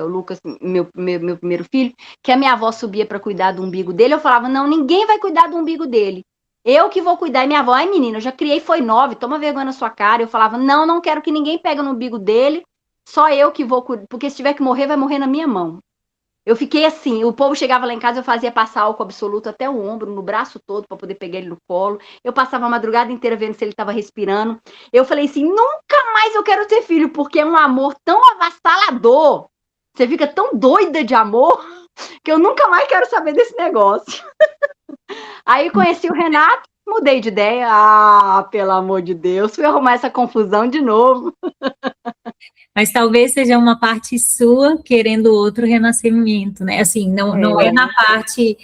o Lucas, meu primeiro filho, que a minha avó subia para cuidar do umbigo dele. Eu falava, não, ninguém vai cuidar do umbigo dele. Eu que vou cuidar. E minha avó, ai menina, eu já criei, foi 9, toma vergonha na sua cara. Eu falava, não, não quero que ninguém pegue no umbigo dele, só eu que vou cuidar, porque se tiver que morrer, vai morrer na minha mão. Eu fiquei assim, o povo chegava lá em casa, eu fazia passar álcool absoluto até o ombro, no braço todo, para poder pegar ele no colo. Eu passava a madrugada inteira vendo se ele estava respirando. Eu falei assim, nunca mais eu quero ter filho, porque é um amor tão avassalador. Você fica tão doida de amor, que eu nunca mais quero saber desse negócio. Aí conheci o Renato, mudei de ideia. Ah, pelo amor de Deus, fui arrumar essa confusão de novo. Mas talvez seja uma parte sua querendo outro renascimento, né? Assim, não é na parte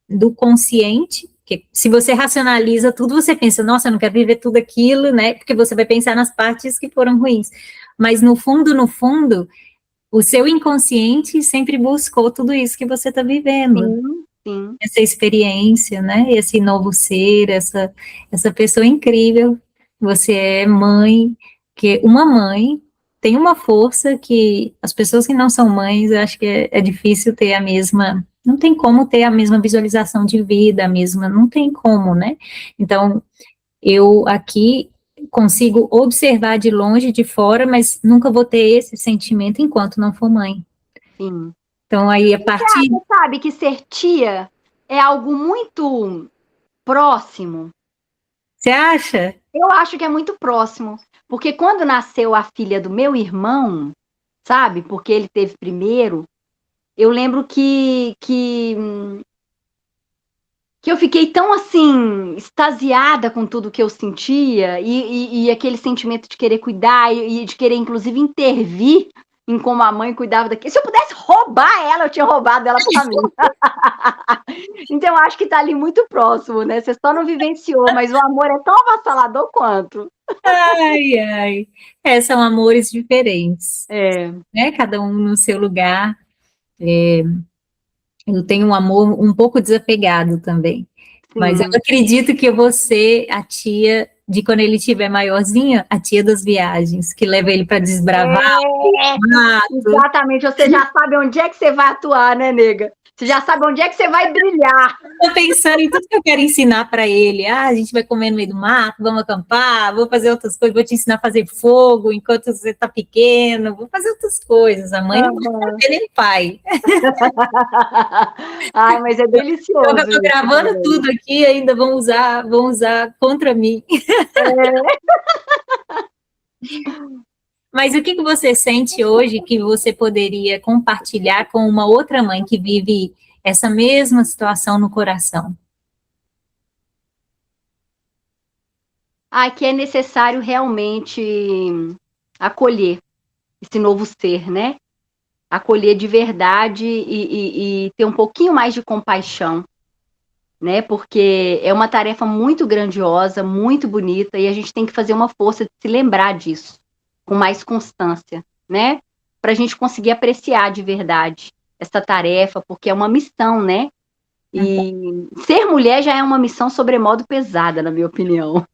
do consciente, que se você racionaliza tudo, você pensa, nossa, eu não quero viver tudo aquilo, né? Porque você vai pensar nas partes que foram ruins. Mas no fundo, o seu inconsciente sempre buscou tudo isso que você está vivendo. Sim, sim. Essa experiência, né? Esse novo ser, essa pessoa incrível. Você é mãe, que uma mãe tem uma força que as pessoas que não são mães, eu acho que é difícil ter a mesma, não tem como ter a mesma visualização de vida, a mesma, não tem como, né? Então, eu aqui consigo observar de longe, de fora, mas nunca vou ter esse sentimento enquanto não for mãe. Sim. Então, aí, a partir... Você sabe que ser tia é algo muito próximo? Você acha? Eu acho que é muito próximo. Porque quando nasceu a filha do meu irmão, sabe? Porque ele teve primeiro, eu lembro que eu fiquei tão assim, extasiada com tudo que eu sentia, e aquele sentimento de querer cuidar e de querer, inclusive, intervir em como a mãe cuidava daquilo. Se eu pudesse roubar ela, eu tinha roubado ela pra mim. Então, eu acho que tá ali muito próximo, né? Você só não vivenciou, mas o amor é tão avassalador quanto. Ai, ai. São amores diferentes, É. né? Cada um no seu lugar. Eu tenho um amor um pouco desapegado também. Mas eu Sim. acredito que eu vou ser a tia de quando ele estiver maiorzinho, a tia das viagens, que leva ele para desbravar o mato. Exatamente, você já sabe onde é que você vai atuar, né, nega? Você já sabe onde é que você vai brilhar. Estou pensando em tudo que eu quero ensinar para ele. Ah, a gente vai comer no meio do mato, vamos acampar, vou fazer outras coisas, vou te ensinar a fazer fogo enquanto você está pequeno, vou fazer outras coisas. A mãe não vai saber nem pai. Ai, mas é delicioso. Eu estou gravando tudo aqui, ainda vão usar contra mim. Mas o que você sente hoje que você poderia compartilhar com uma outra mãe que vive essa mesma situação no coração? Que é necessário realmente acolher esse novo ser, né? Acolher de verdade e ter um pouquinho mais de compaixão, né? Porque é uma tarefa muito grandiosa, muito bonita, e a gente tem que fazer uma força de se lembrar disso, com mais constância, né? Para a gente conseguir apreciar de verdade essa tarefa, porque é uma missão, né? E ser mulher já é uma missão sobremodo pesada, na minha opinião.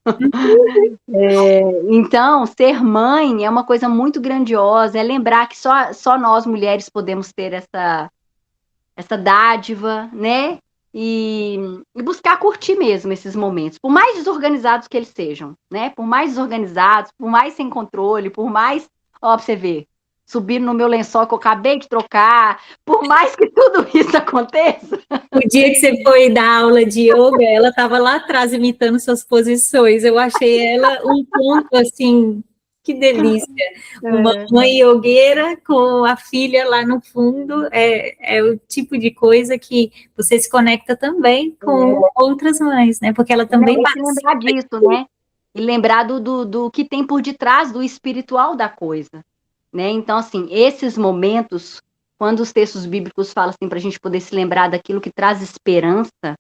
Então, ser mãe é uma coisa muito grandiosa, é lembrar que só nós mulheres podemos ter essa dádiva, né? E buscar curtir mesmo esses momentos, por mais desorganizados que eles sejam, né? Por mais desorganizados, por mais sem controle, por mais, ó, pra você ver, subir no meu lençol que eu acabei de trocar, por mais que tudo isso aconteça. O dia que você foi dar aula de yoga, ela estava lá atrás imitando suas posições. Eu achei ela um ponto assim, que delícia. Uma mãe yogueira com a filha lá no fundo é o tipo de coisa que você se conecta também com outras mães, né? Porque ela também passa. Lembrar disso, né? E lembrar do que tem por detrás do espiritual da coisa, né? Então, assim, esses momentos, quando os textos bíblicos falam assim, para a gente poder se lembrar daquilo que traz esperança,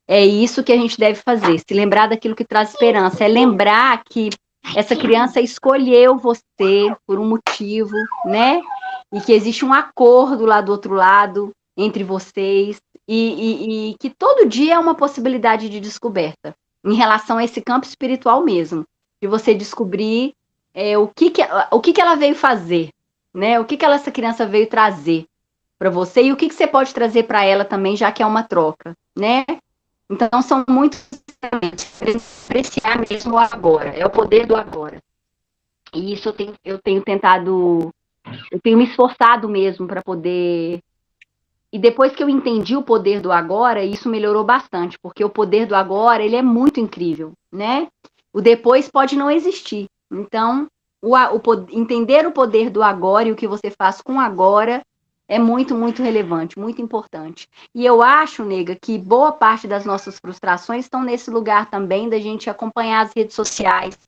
é isso que a gente deve fazer, se lembrar daquilo que traz esperança, é lembrar que essa criança escolheu você por um motivo, né? E que existe um acordo lá do outro lado entre vocês, e que todo dia é uma possibilidade de descoberta em relação a esse campo espiritual mesmo, de você descobrir o que ela veio fazer, né? O que essa criança veio trazer para você e o que você pode trazer para ela também, já que é uma troca, né? Então, são muitos apreciar mesmo o agora, é o poder do agora. E isso eu tenho tentado, eu tenho me esforçado mesmo para poder. E depois que eu entendi o poder do agora, isso melhorou bastante, porque o poder do agora, ele é muito incrível, né? O depois pode não existir. Então, entender o poder do agora e o que você faz com agora é muito, muito relevante, muito importante. E eu acho, nega, que boa parte das nossas frustrações estão nesse lugar também da gente acompanhar as redes sociais,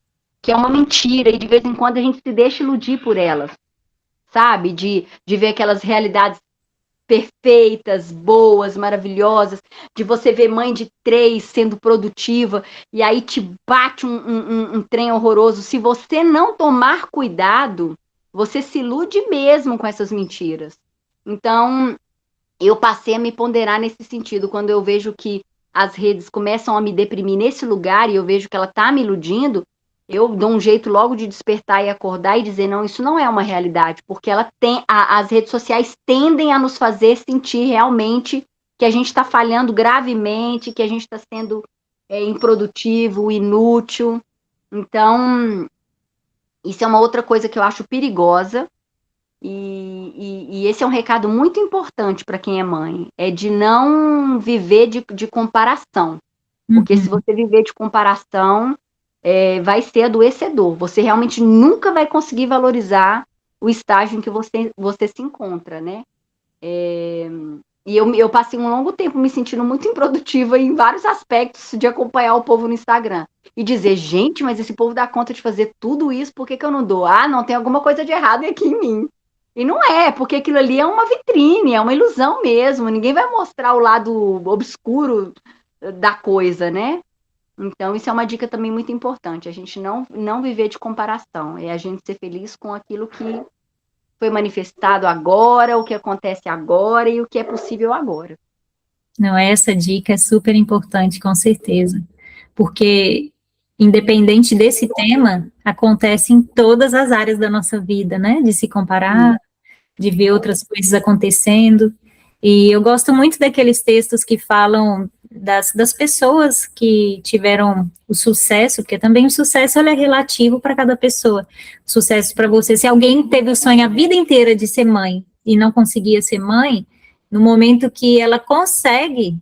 que é uma mentira, e de vez em quando a gente se deixa iludir por elas, sabe? De ver aquelas realidades perfeitas, boas, maravilhosas, de você ver mãe de 3 sendo produtiva, e aí te bate um trem horroroso. Se você não tomar cuidado, você se ilude mesmo com essas mentiras. Então, eu passei a me ponderar nesse sentido, quando eu vejo que as redes começam a me deprimir nesse lugar, e eu vejo que ela está me iludindo, eu dou um jeito logo de despertar e acordar e dizer, não, isso não é uma realidade, porque as redes sociais tendem a nos fazer sentir realmente que a gente está falhando gravemente, que a gente está sendo improdutivo, inútil. Então, isso é uma outra coisa que eu acho perigosa, e esse é um recado muito importante para quem é mãe, é de não viver de comparação, porque se você viver de comparação, vai ser adoecedor. Você realmente nunca vai conseguir valorizar o estágio em que você se encontra, né? E eu passei um longo tempo me sentindo muito improdutiva em vários aspectos de acompanhar o povo no Instagram. E dizer, gente, mas esse povo dá conta de fazer tudo isso, por que eu não dou? Ah, não, tem alguma coisa de errado aqui em mim. E não é, porque aquilo ali é uma vitrine, é uma ilusão mesmo. Ninguém vai mostrar o lado obscuro da coisa, né? Então, isso é uma dica também muito importante, a gente não viver de comparação, é a gente ser feliz com aquilo que foi manifestado agora, o que acontece agora e o que é possível agora. Não, essa dica é super importante, com certeza, porque independente desse tema, acontece em todas as áreas da nossa vida, né, de se comparar, de ver outras coisas acontecendo, e eu gosto muito daqueles textos que falam das pessoas que tiveram o sucesso, porque também o sucesso ele é relativo para cada pessoa. Sucesso para você, se alguém teve o sonho a vida inteira de ser mãe e não conseguia ser mãe, no momento que ela consegue,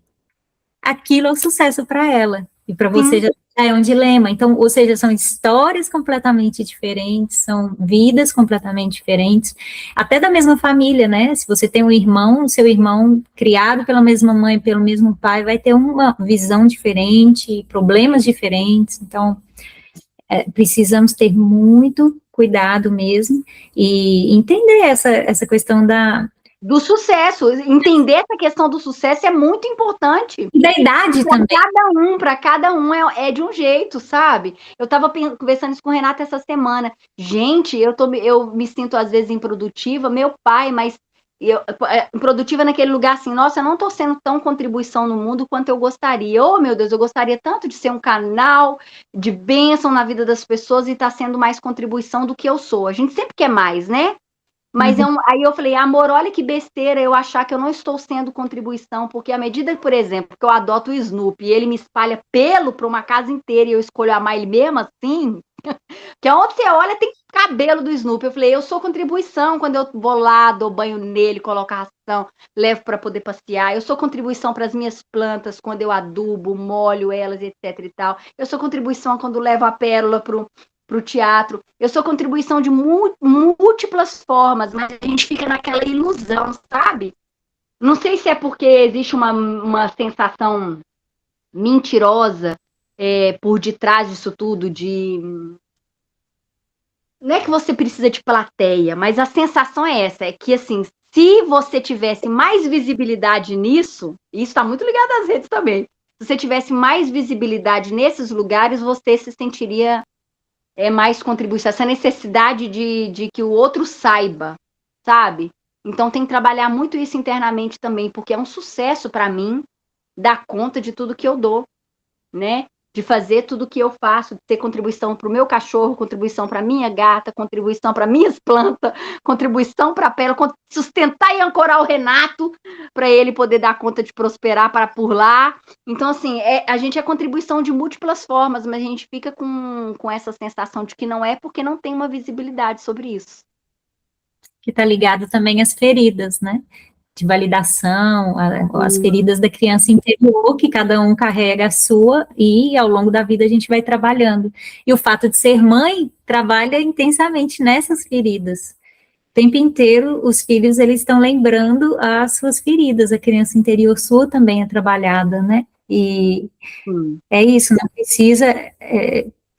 aquilo é o sucesso para ela. E para você já é um dilema. Então, ou seja, são histórias completamente diferentes, são vidas completamente diferentes, até da mesma família, né? Se você tem um irmão, seu irmão criado pela mesma mãe, pelo mesmo pai, vai ter uma visão diferente, problemas diferentes. Então, precisamos ter muito cuidado mesmo e entender essa questão do sucesso, entender essa questão do sucesso é muito importante. E da idade também. Para cada um é de um jeito, sabe? Eu estava conversando isso com o Renato essa semana. Gente, eu me sinto às vezes improdutiva, meu pai, mas produtiva naquele lugar assim, nossa, eu não estou sendo tão contribuição no mundo quanto eu gostaria. Oh, meu Deus, eu gostaria tanto de ser um canal de bênção na vida das pessoas e estar sendo mais contribuição do que eu sou. A gente sempre quer mais, né? Mas aí eu falei, amor, olha que besteira eu achar que eu não estou sendo contribuição, porque à medida, por exemplo, que eu adoto o Snoopy e ele me espalha pelo para uma casa inteira e eu escolho amar ele mesmo assim, que onde você olha tem cabelo do Snoopy. Eu falei, eu sou contribuição quando eu vou lá, dou banho nele, coloco a ração, levo para poder passear. Eu sou contribuição para as minhas plantas quando eu adubo, molho elas, etc e tal. Eu sou contribuição quando levo a pérola para o teatro. Eu sou contribuição de múltiplas formas, mas a gente fica naquela ilusão, sabe? Não sei se é porque existe uma sensação mentirosa por detrás disso tudo, não é que você precisa de plateia, mas a sensação é essa, é que assim, se você tivesse mais visibilidade nisso, e isso está muito ligado às redes também, se você tivesse mais visibilidade nesses lugares, você se sentiria mais contribuição, essa necessidade de que o outro saiba, sabe? Então tem que trabalhar muito isso internamente também, porque é um sucesso para mim dar conta de tudo que eu dou, né? De fazer tudo que eu faço, de ter contribuição para o meu cachorro, contribuição para minha gata, contribuição para minhas plantas, contribuição para a Pérola, sustentar e ancorar o Renato para ele poder dar conta de prosperar para por lá. Então, assim, a gente é contribuição de múltiplas formas, mas a gente fica com essa sensação de que não é porque não tem uma visibilidade sobre isso. Que está ligado também às feridas, né? De validação, as feridas da criança interior, que cada um carrega a sua, e ao longo da vida a gente vai trabalhando. E o fato de ser mãe trabalha intensamente nessas feridas. O tempo inteiro, os filhos, eles estão lembrando as suas feridas, a criança interior sua também é trabalhada, né? E é isso, não precisa...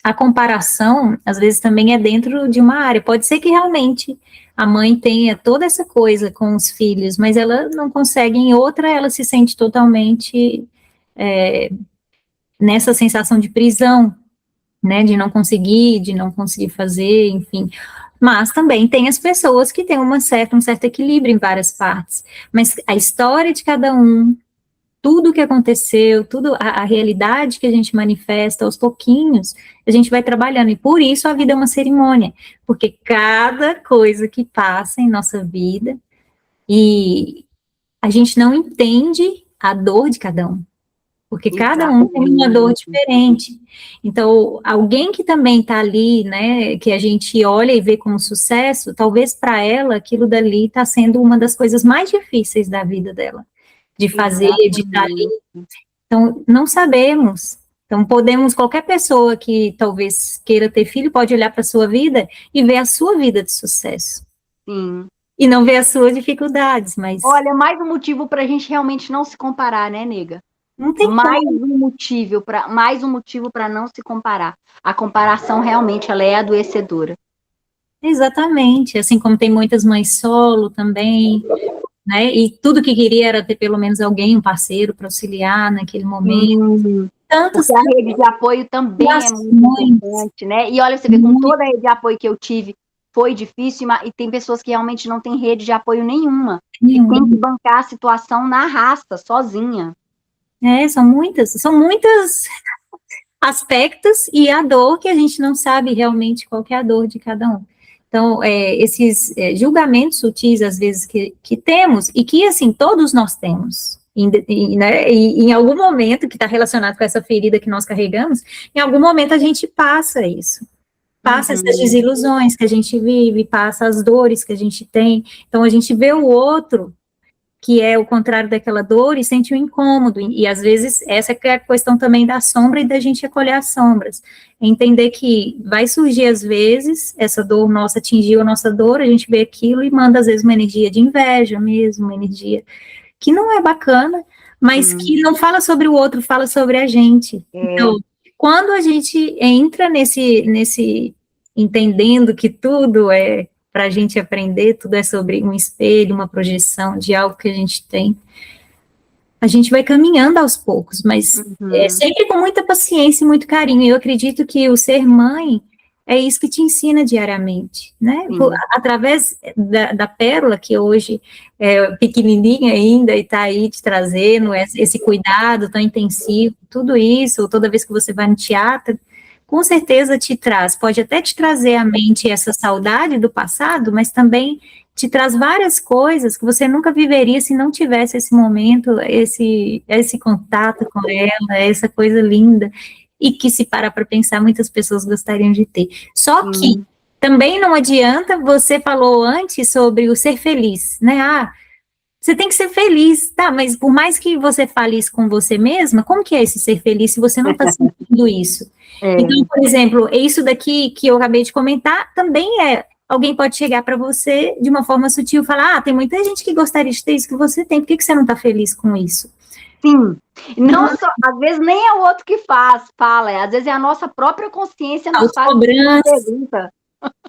a comparação, às vezes, também é dentro de uma área. Pode ser que realmente a mãe tenha toda essa coisa com os filhos, mas ela não consegue em outra, ela se sente totalmente nessa sensação de prisão, né, de não conseguir fazer, enfim. Mas também tem as pessoas que têm um certo equilíbrio em várias partes. Mas a história de cada um, tudo o que aconteceu, tudo a realidade que a gente manifesta aos pouquinhos, a gente vai trabalhando, e por isso a vida é uma cerimônia, porque cada coisa que passa em nossa vida, e a gente não entende a dor de cada um, porque cada um tem uma dor diferente. Então, alguém que também está ali, né, que a gente olha e vê como sucesso, talvez para ela aquilo dali está sendo uma das coisas mais difíceis da vida dela, de fazer, de estar ali. Então, não sabemos. Então, qualquer pessoa que talvez queira ter filho, pode olhar para a sua vida e ver a sua vida de sucesso. Sim. E não ver as suas dificuldades, mas... Olha, mais um motivo para a gente realmente não se comparar, né, nega? Não tem mais um motivo para não se comparar. A comparação realmente ela é adoecedora. Exatamente, assim como tem muitas mães solo também, né? E tudo que queria era ter pelo menos alguém, um parceiro para auxiliar naquele momento. Porque a rede de apoio também é muito importante, né? E olha, você vê, com toda a rede de apoio que eu tive, foi difícil, e tem pessoas que realmente não têm rede de apoio nenhuma. E tem que bancar a situação na raça, sozinha. São muitos aspectos e a dor que a gente não sabe realmente qual que é a dor de cada um. Então, esses julgamentos sutis, às vezes, que temos, e que, assim, todos nós temos, né, e em algum momento, que está relacionado com essa ferida que nós carregamos, em algum momento a gente passa isso, passa essas desilusões que a gente vive, passa as dores que a gente tem. Então, a gente vê o outro, que é o contrário daquela dor, e sente um incômodo, e às vezes essa é a questão também da sombra e da gente acolher as sombras, entender que vai surgir às vezes, essa dor nossa atingiu a nossa dor, a gente vê aquilo e manda às vezes uma energia de inveja mesmo, uma energia que não é bacana, mas que não fala sobre o outro, fala sobre a gente. Então, quando a gente entra nesse entendendo que tudo é para a gente aprender, tudo é sobre um espelho, uma projeção de algo que a gente tem, a gente vai caminhando aos poucos, mas sempre com muita paciência e muito carinho. Eu acredito que o ser mãe é isso que te ensina diariamente, né? Através da pérola, que hoje é pequenininha ainda e está aí te trazendo esse cuidado tão intensivo, tudo isso, toda vez que você vai no teatro, com certeza te traz, pode até te trazer à mente essa saudade do passado, mas também te traz várias coisas que você nunca viveria se não tivesse esse momento, esse contato com ela, essa coisa linda, e que, se parar para pensar, muitas pessoas gostariam de ter. Só que também não adianta, você falou antes sobre o ser feliz, né? Ah, você tem que ser feliz, tá? Mas por mais que você fale isso com você mesma, como que é esse ser feliz se você não está sentindo isso? Então, por exemplo, isso daqui que eu acabei de comentar, também alguém pode chegar para você de uma forma sutil e falar, ah, tem muita gente que gostaria de ter isso que você tem, por que você não está feliz com isso? Sim, não só, às vezes nem é o outro que fala, às vezes é a nossa própria consciência nos faz pergunta.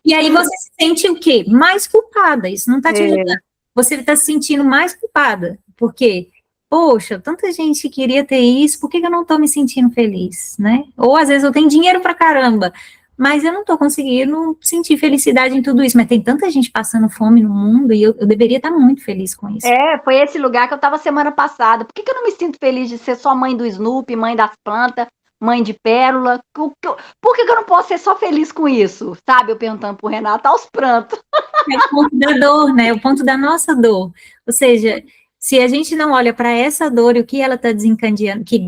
E aí você se sente o quê? Mais culpada, isso não está te ajudando. Você está se sentindo mais culpada, porque, poxa, tanta gente queria ter isso, por que eu não estou me sentindo feliz, né? Ou às vezes eu tenho dinheiro pra caramba, mas eu não estou conseguindo sentir felicidade em tudo isso, mas tem tanta gente passando fome no mundo e eu deveria estar muito feliz com isso. Foi esse lugar que eu estava semana passada. Por que eu não me sinto feliz de ser só mãe do Snoopy, mãe das plantas, mãe de pérola? Por que eu não posso ser só feliz com isso? Sabe, eu perguntando pro Renato, aos prantos. É o ponto da dor, né? O ponto da nossa dor. Ou seja, se a gente não olha para essa dor e o que ela está desencadeando, que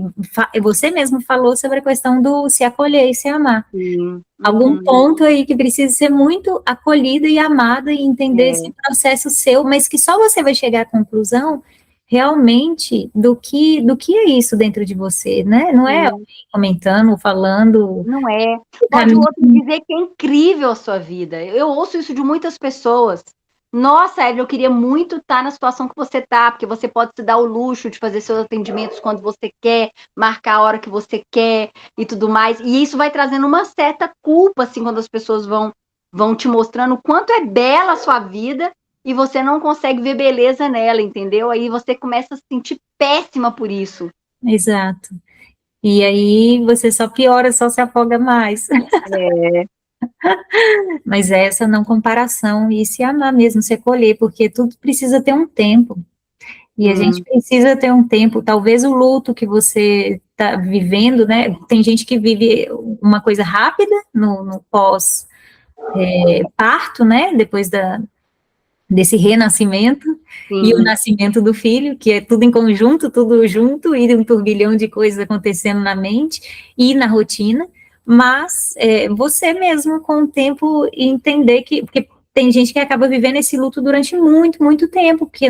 você mesmo falou sobre a questão do se acolher e se amar. Algum ponto aí que precisa ser muito acolhida e amada e entender esse processo seu, mas que só você vai chegar à conclusão realmente do que é isso dentro de você, né? Não é alguém comentando, falando. Não é. Pode o outro dizer que é incrível a sua vida. Eu ouço isso de muitas pessoas. Nossa, Evelyn, eu queria muito estar na situação que você está, porque você pode se dar o luxo de fazer seus atendimentos quando você quer, marcar a hora que você quer e tudo mais. E isso vai trazendo uma certa culpa, assim, quando as pessoas vão te mostrando o quanto é bela a sua vida e você não consegue ver beleza nela, entendeu? Aí você começa a se sentir péssima por isso. Exato. E aí você só piora, só se afoga mais. Mas é essa não comparação e se amar mesmo, se acolher, porque tudo precisa ter um tempo. E a gente precisa ter um tempo, talvez o luto que você está vivendo, né? Tem gente que vive uma coisa rápida no pós-parto, né? Depois desse renascimento, e o nascimento do filho, que é tudo em conjunto, tudo junto, e um turbilhão de coisas acontecendo na mente e na rotina, mas você mesmo, com o tempo, entender porque tem gente que acaba vivendo esse luto durante muito, muito tempo, porque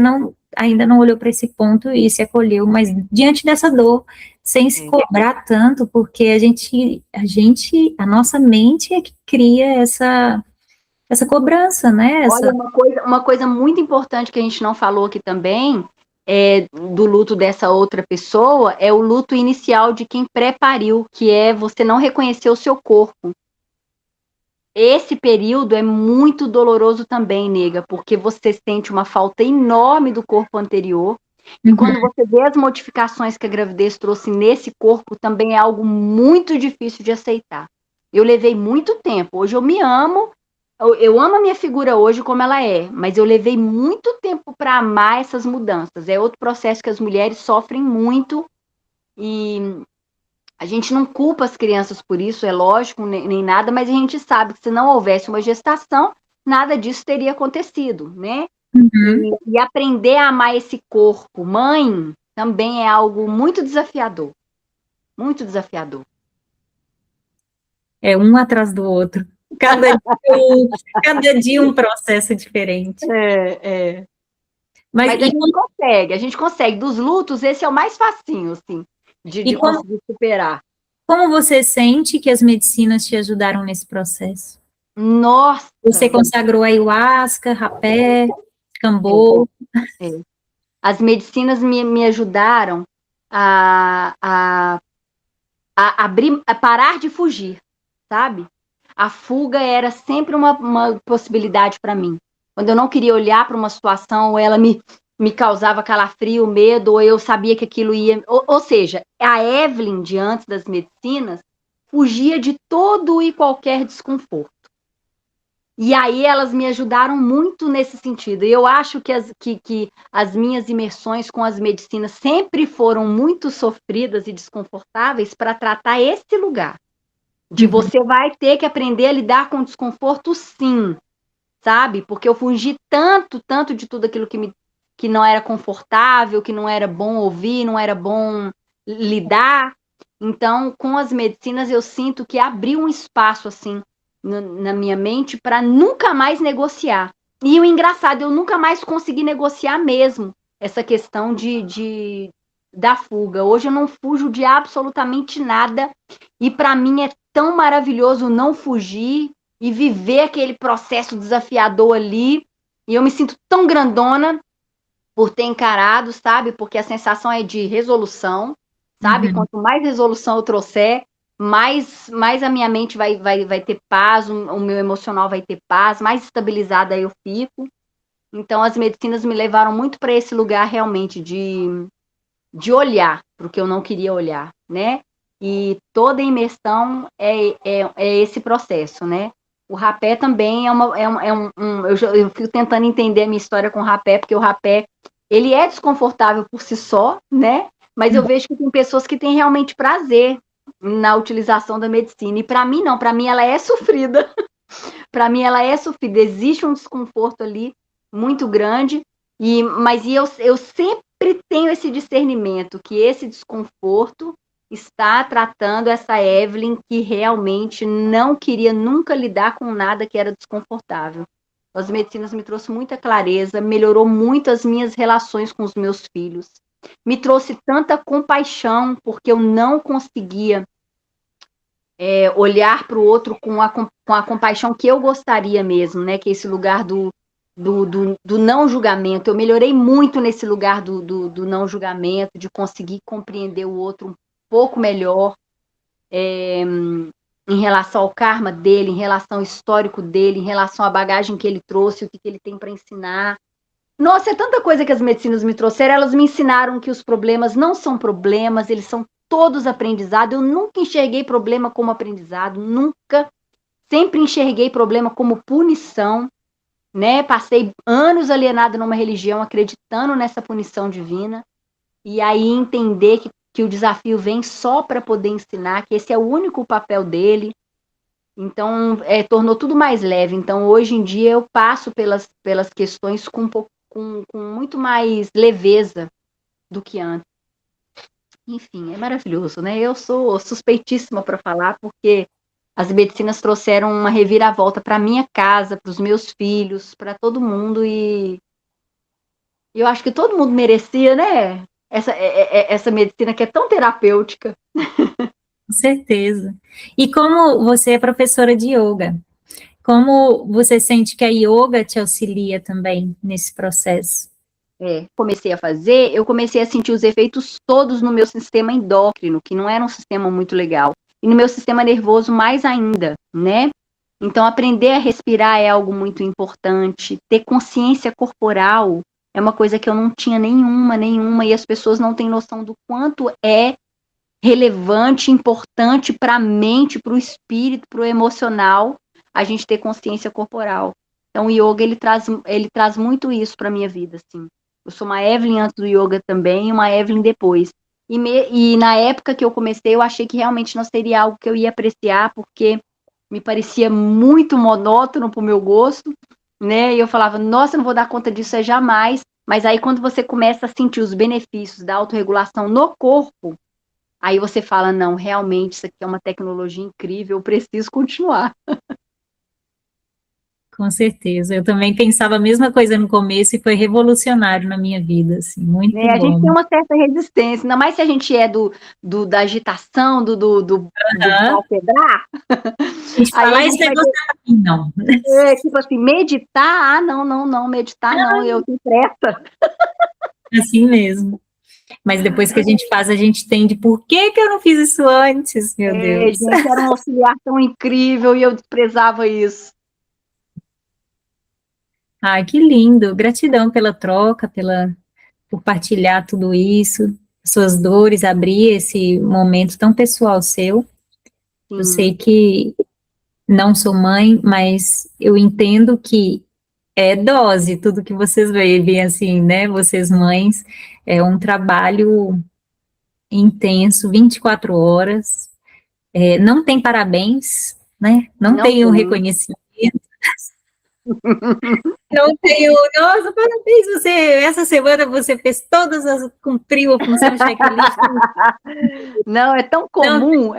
ainda não olhou para esse ponto e se acolheu, mas diante dessa dor, sem se cobrar tanto, porque a nossa mente é que cria essa cobrança, né? Olha, uma coisa muito importante que a gente não falou aqui também, do luto dessa outra pessoa, é o luto inicial de quem pré-pariu, que é você não reconhecer o seu corpo. Esse período é muito doloroso também, nega, porque você sente uma falta enorme do corpo anterior, e quando você vê as modificações que a gravidez trouxe nesse corpo, também é algo muito difícil de aceitar. Eu levei muito tempo, hoje eu me amo, eu amo a minha figura hoje como ela é, mas eu levei muito tempo para amar essas mudanças. É outro processo que as mulheres sofrem muito e a gente não culpa as crianças por isso, é lógico, nem nada, mas a gente sabe que se não houvesse uma gestação, nada disso teria acontecido, né? E aprender a amar esse corpo, mãe, também é algo muito desafiador. Muito desafiador. É um atrás do outro. Cada dia um processo diferente. Mas a gente consegue. Dos lutos, esse é o mais facinho, assim, de conseguir superar. Como você sente que as medicinas te ajudaram nesse processo? Nossa! Você consagrou ayahuasca, rapé, cambô. As medicinas me ajudaram a parar de fugir, sabe? A fuga era sempre uma possibilidade para mim. Quando eu não queria olhar para uma situação, ou ela me causava calafrio, medo, ou eu sabia que aquilo ia... Ou seja, a Evelyn, de antes das medicinas, fugia de todo e qualquer desconforto. E aí elas me ajudaram muito nesse sentido. E eu acho que as minhas imersões com as medicinas sempre foram muito sofridas e desconfortáveis para tratar esse lugar. De você vai ter que aprender a lidar com o desconforto, sim, sabe? Porque eu fugi tanto, tanto de tudo aquilo que não era confortável, que não era bom ouvir, não era bom lidar. Então, com as medicinas, eu sinto que abriu um espaço, assim, na minha mente para nunca mais negociar. E o engraçado, eu nunca mais consegui negociar mesmo essa questão da fuga. Hoje eu não fujo de absolutamente nada, e para mim é tão maravilhoso não fugir e viver aquele processo desafiador ali, e eu me sinto tão grandona por ter encarado, sabe? Porque a sensação é de resolução, sabe? Quanto mais resolução eu trouxer, mais a minha mente vai ter paz, o meu emocional vai ter paz, mais estabilizada eu fico. Então, as medicinas me levaram muito para esse lugar realmente de olhar para o que eu não queria olhar, né? E toda imersão é esse processo, né? O rapé também eu fico tentando entender a minha história com o rapé, porque o rapé, ele é desconfortável por si só, né? Mas eu vejo que tem pessoas que têm realmente prazer na utilização da medicina. E para mim, não, para mim ela é sofrida. Para mim ela é sofrida. Existe um desconforto ali muito grande, mas eu sempre tenho esse discernimento que esse desconforto está tratando essa Evelyn que realmente não queria nunca lidar com nada que era desconfortável. As medicinas me trouxe muita clareza, melhorou muito as minhas relações com os meus filhos, me trouxe tanta compaixão, porque eu não conseguia olhar para o outro com a compaixão que eu gostaria mesmo, né? Que é esse lugar do não julgamento. Eu melhorei muito nesse lugar do não julgamento, de conseguir compreender o outro um pouco melhor, em relação ao karma dele, em relação ao histórico dele, em relação à bagagem que ele trouxe, o que ele tem para ensinar. Nossa, é tanta coisa que as medicinas me trouxeram. Elas me ensinaram que os problemas não são problemas, eles são todos aprendizados. Eu nunca enxerguei problema como aprendizado, nunca. Sempre enxerguei problema como punição, né? Passei anos alienada numa religião, acreditando nessa punição divina, e aí entender que o desafio vem só para poder ensinar, que esse é o único papel dele. Então, tornou tudo mais leve. Então, hoje em dia, eu passo pelas questões com muito mais leveza do que antes. Enfim, é maravilhoso, né? Eu sou suspeitíssima para falar, porque as medicinas trouxeram uma reviravolta para minha casa, para os meus filhos, para todo mundo, e eu acho que todo mundo merecia, né? Essa medicina que é tão terapêutica. Com certeza. E como você é professora de yoga, como você sente que a yoga te auxilia também nesse processo? Eu comecei a sentir os efeitos todos no meu sistema endócrino, que não era um sistema muito legal, e no meu sistema nervoso mais ainda, né? Então, aprender a respirar é algo muito importante, ter consciência corporal é uma coisa que eu não tinha nenhuma, e as pessoas não têm noção do quanto é relevante, importante para a mente, para o espírito, para o emocional, a gente ter consciência corporal. Então, o yoga, ele traz muito isso para a minha vida, assim. Eu sou uma Evelyn antes do yoga também, e uma Evelyn depois. E na época que eu comecei, eu achei que realmente não seria algo que eu ia apreciar, porque me parecia muito monótono para o meu gosto, né? E eu falava, nossa, eu não vou dar conta disso jamais. Mas aí, quando você começa a sentir os benefícios da autorregulação no corpo, aí você fala, não, realmente, isso aqui é uma tecnologia incrível, eu preciso continuar. Com certeza. Eu também pensava a mesma coisa no começo e foi revolucionário na minha vida, assim, muito A gente tem bom. uma certa resistência, ainda mais se a gente é da agitação, do pau-pedrar. A gente fala, esse negócio é pra mim, não. Tipo assim, meditar, não, meditar não, eu tenho pressa. Assim mesmo. Mas depois que a gente faz, a gente entende por que eu não fiz isso antes, meu Deus. Gente, era um auxiliar tão incrível e eu desprezava isso. Ai, que lindo. Gratidão pela troca, por partilhar tudo isso, suas dores, abrir esse momento tão pessoal seu. Eu sei que não sou mãe, mas eu entendo que é dose, tudo que vocês veem, assim, né? Vocês mães, é um trabalho intenso, 24 horas, não tem parabéns, né? Não Não tem o tem. reconhecimento, não tem o, nossa, parabéns, você, essa semana você fez todas as, cumpriu a função checklist. Não, Não, é tão comum,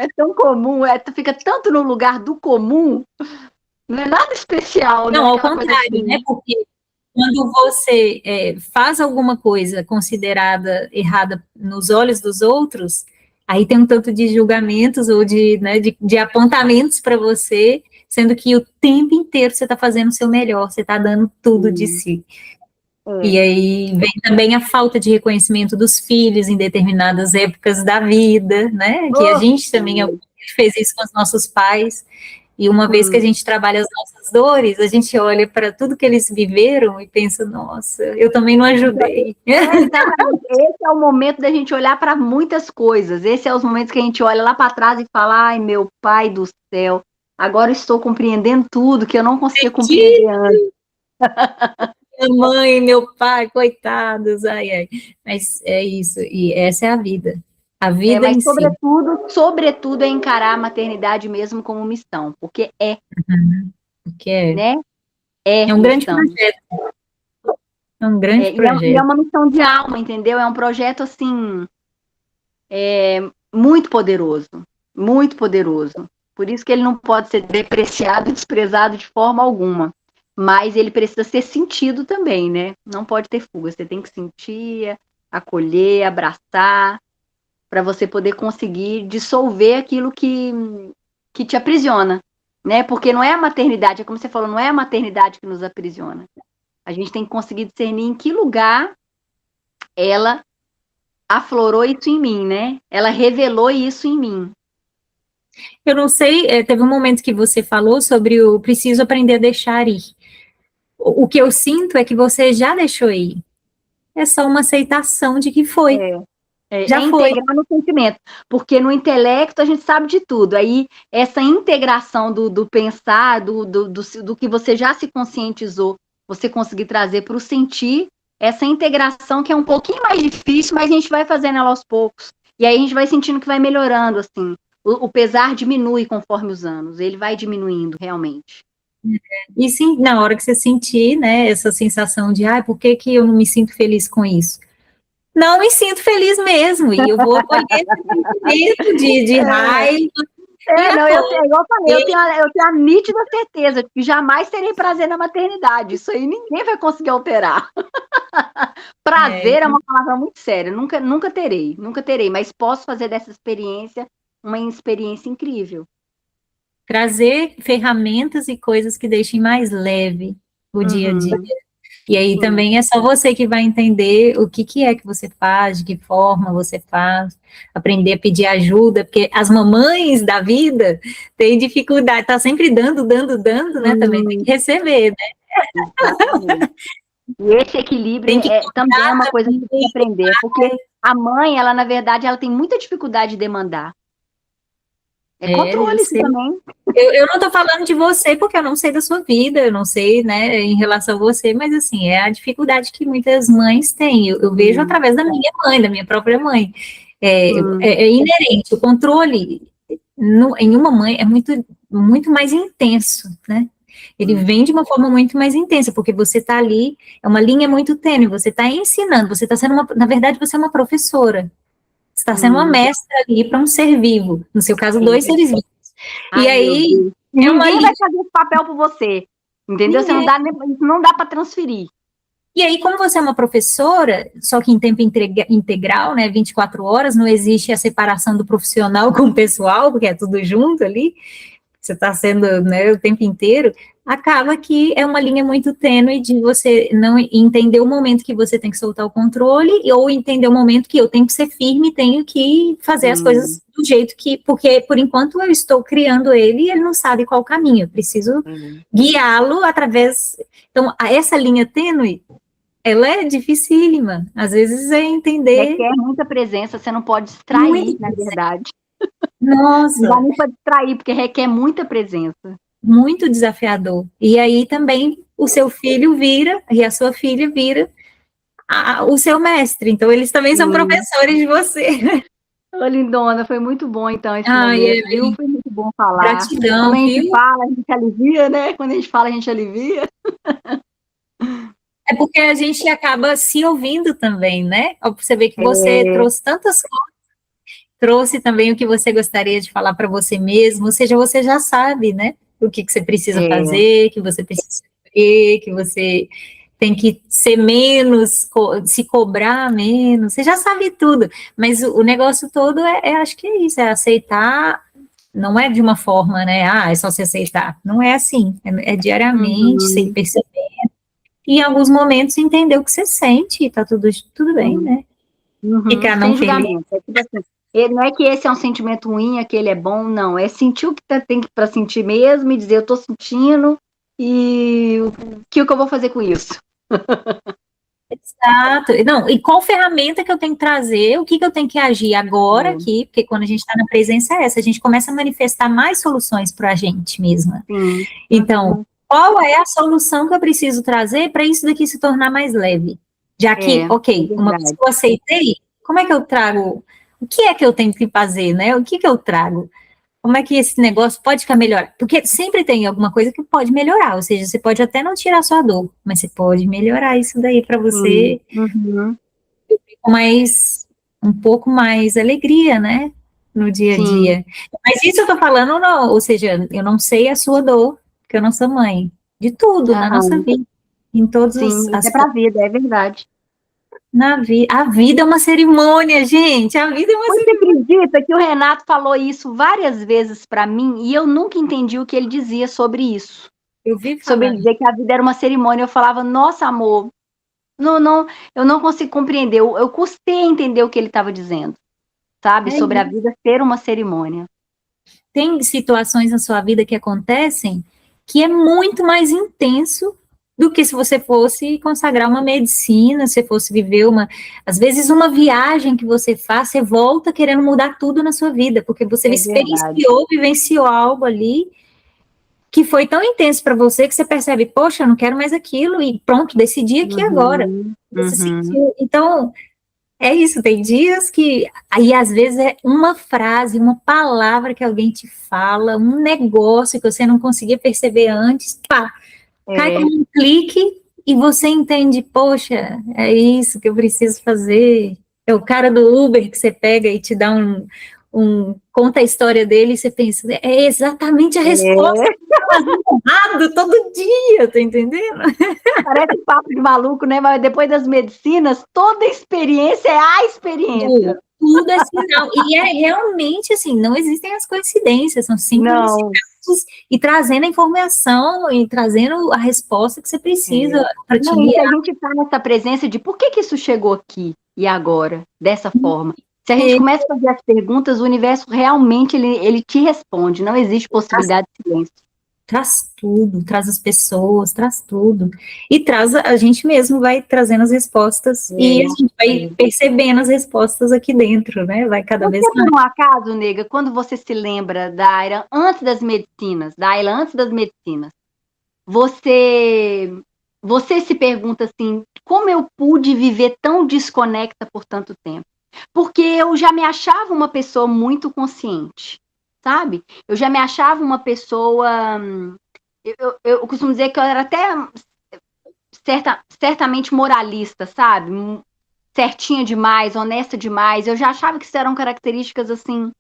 tu fica tanto no lugar do comum, não é nada especial, não não, é ao aquela coisa contrário, né? assim. Porque quando você faz alguma coisa considerada errada nos olhos dos outros, aí tem um tanto de julgamentos ou de, né, de apontamentos para você, sendo que o tempo inteiro você está fazendo o seu melhor, você está dando tudo de si. E É. aí vem também a falta de reconhecimento dos filhos em determinadas épocas da vida, né? Que a Oh, gente também fez isso com os nossos pais. E uma vez que a gente trabalha as nossas dores, a gente olha para tudo que eles viveram e pensa, nossa, eu também não ajudei. exatamente. Esse é o momento da gente olhar para muitas coisas. Esse é os momentos que a gente olha lá para trás e fala: ai, meu pai do céu, agora estou compreendendo tudo que eu não conseguia compreender antes. Minha mãe, meu pai, coitados, ai, ai. Mas é isso, e essa é a vida. A vida Mas em si. sobretudo é encarar a maternidade mesmo como missão, porque Porque né? É é um grande missão. projeto. É um grande E é projeto. uma missão de alma, entendeu? É um projeto assim muito poderoso, muito poderoso. Por isso que ele não pode ser depreciado e desprezado de forma alguma. Mas ele precisa ser sentido também, né? Não pode ter fuga. Você tem que sentir, acolher, abraçar, para você poder conseguir dissolver aquilo que te aprisiona, né? Porque não é a maternidade, é como você falou, não é a maternidade que nos aprisiona. A gente tem que conseguir discernir em que lugar ela aflorou isso em mim, né? Ela revelou isso em mim. Eu não sei, teve um momento que você falou sobre o preciso aprender a deixar ir. O que eu sinto é que você já deixou ir. É só uma aceitação de que foi. É Já foi. integrar no sentimento, porque no intelecto a gente sabe de tudo. Aí, essa integração do pensar, do que você já se conscientizou, você conseguir trazer para o sentir, essa integração que é um pouquinho mais difícil, mas a gente vai fazendo ela aos poucos. E aí a gente vai sentindo que vai melhorando, assim. O pesar diminui conforme os anos, ele vai diminuindo, realmente. E sim, na hora que você sentir, né, essa sensação de, por que que eu não me sinto feliz com isso? Não me sinto feliz mesmo, e eu vou acolher esse sentimento de raiva, e Não, acolho. igual eu falei, eu tenho a nítida certeza de que jamais terei prazer na maternidade. Isso aí ninguém vai conseguir alterar. Prazer é uma palavra muito séria. Nunca terei, mas posso fazer dessa experiência uma experiência incrível. Trazer ferramentas e coisas que deixem mais leve o dia a dia. E aí também é só você que vai entender o que é que você faz, de que forma você faz, aprender a pedir ajuda, porque as mamães da vida têm dificuldade, tá sempre dando, né? Também tem que receber, né? Exatamente. E esse equilíbrio Tem que também é uma coisa que tem que também. aprender, porque a mãe, ela na verdade, ela tem muita dificuldade de demandar. É Eu controle isso sei. também. Eu não estou falando de você, porque eu não sei da sua vida, eu não sei, né, em relação a você, mas assim, é a dificuldade que muitas mães têm. Eu vejo através da minha mãe, da minha própria mãe. É inerente, o controle em uma mãe é muito mais intenso, né? Ele vem de uma forma muito mais intensa, porque você está ali, é uma linha muito tênue, você está ensinando, você está sendo na verdade, você é uma professora. Você está sendo uma mestra ali para um ser vivo, no seu caso, dois seres vivos. E aí, ninguém vai fazer esse papel por você, entendeu? Você não dá para transferir. E aí, como você é uma professora, só que em tempo integral, né, 24 horas, não existe a separação do profissional com o pessoal, porque é tudo junto ali, você está sendo, né, o tempo inteiro, acaba que é uma linha muito tênue de você não entender o momento que você tem que soltar o controle, ou entender o momento que eu tenho que ser firme, tenho que fazer as coisas do jeito que, porque por enquanto eu estou criando ele e ele não sabe qual o caminho, eu preciso guiá-lo através, então essa linha tênue, ela é dificílima, às vezes é entender. Requer muita presença, você não pode distrair, na verdade. Nossa, Não dá nem para distrair, porque requer muita presença. muito desafiador. E aí também o seu filho vira, e a sua filha vira o seu mestre. Então, eles também são professores de você. Ô, lindona, foi muito bom, então, esse Ai, momento, viu? Foi muito bom falar. Como gratidão, a gente viu? fala, a gente alivia, né? Quando a gente fala, a gente alivia. É porque a gente acaba se ouvindo também, né? Você vê que você trouxe tantas coisas, trouxe também o que você gostaria de falar para você mesmo, ou seja, você já sabe, né? O que você precisa fazer, que você precisa fazer, que você tem que ser menos, se cobrar menos, você já sabe tudo, mas o negócio todo acho que é isso, é aceitar, não é de uma forma, né, é só se aceitar, não é assim, é diariamente, sem perceber, e em alguns momentos entender o que você sente, e tá tudo bem, né, ficar não Sem feliz. julgamento. É tipo assim, não é que esse é um sentimento ruim, aquele é bom, não. É sentir o que tem para sentir mesmo e dizer, eu tô sentindo e o que eu vou fazer com isso? Exato. Não, e qual ferramenta que eu tenho que trazer, o que eu tenho que agir agora aqui, porque quando a gente está na presença é essa, a gente começa a manifestar mais soluções para a gente mesma. Sim. Então, qual é a solução que eu preciso trazer para isso daqui se tornar mais leve? Já que, ok, uma vez que eu aceitei, como é que eu trago, o que é que eu tenho que fazer, né? O que eu trago? Como é que esse negócio pode ficar melhor? Porque sempre tem alguma coisa que pode melhorar, ou seja, você pode até não tirar sua dor, mas você pode melhorar isso daí para você com um pouco mais alegria, né? No dia a dia. Mas isso eu tô falando, não, ou seja, eu não sei a sua dor, porque eu não sou mãe. De tudo na nossa vida, em todos os Sim, isso é aspectos. pra vida, é verdade. A vida é uma cerimônia, gente. A vida é uma Você cerimônia. acredita que o Renato falou isso várias vezes para mim e eu nunca entendi o que ele dizia sobre isso? Eu vi Sobre ele falando. dizer que a vida era uma cerimônia. Eu falava, nossa, amor, não, eu não consigo compreender. Eu custei a entender o que ele estava dizendo, sabe? Sobre a vida ser uma cerimônia. Tem situações na sua vida que acontecem que é muito mais intenso do que se você fosse consagrar uma medicina, se fosse viver às vezes uma viagem que você faz, você volta querendo mudar tudo na sua vida, porque você experienciou, vivenciou algo ali que foi tão intenso para você que você percebe, poxa, eu não quero mais aquilo e pronto, decidi aqui agora. Você sentiu. Então, é isso, tem dias que, aí às vezes é uma frase, uma palavra que alguém te fala, um negócio que você não conseguia perceber antes, pá, cai como um clique e você entende, poxa, é isso que eu preciso fazer. É o cara do Uber que você pega e te dá conta a história dele e você pensa, é exatamente a resposta que eu tô fazendo errado todo dia, tá entendendo? Parece papo de maluco, né? Mas depois das medicinas, toda experiência é a experiência. Tudo é sinal. E é realmente assim, não existem as coincidências, são sincronicidades e trazendo a informação e trazendo a resposta que você precisa para te guiar. A gente está nessa presença de por que isso chegou aqui e agora, dessa forma. Se a gente começa a fazer as perguntas, o universo realmente ele te responde, não existe possibilidade de silêncio. Traz tudo, traz as pessoas, traz tudo. E traz, a gente mesmo vai trazendo as respostas e a gente vai percebendo as respostas aqui dentro, né? Vai cada vez mais. Por um acaso, nega, quando você se lembra da Ayla antes das medicinas, você se pergunta assim, como eu pude viver tão desconecta por tanto tempo? Porque eu já me achava uma pessoa muito consciente, sabe? Eu já me achava uma pessoa. Eu costumo dizer que eu era até certamente moralista, sabe? Certinha demais, honesta demais. Eu já achava que isso eram características assim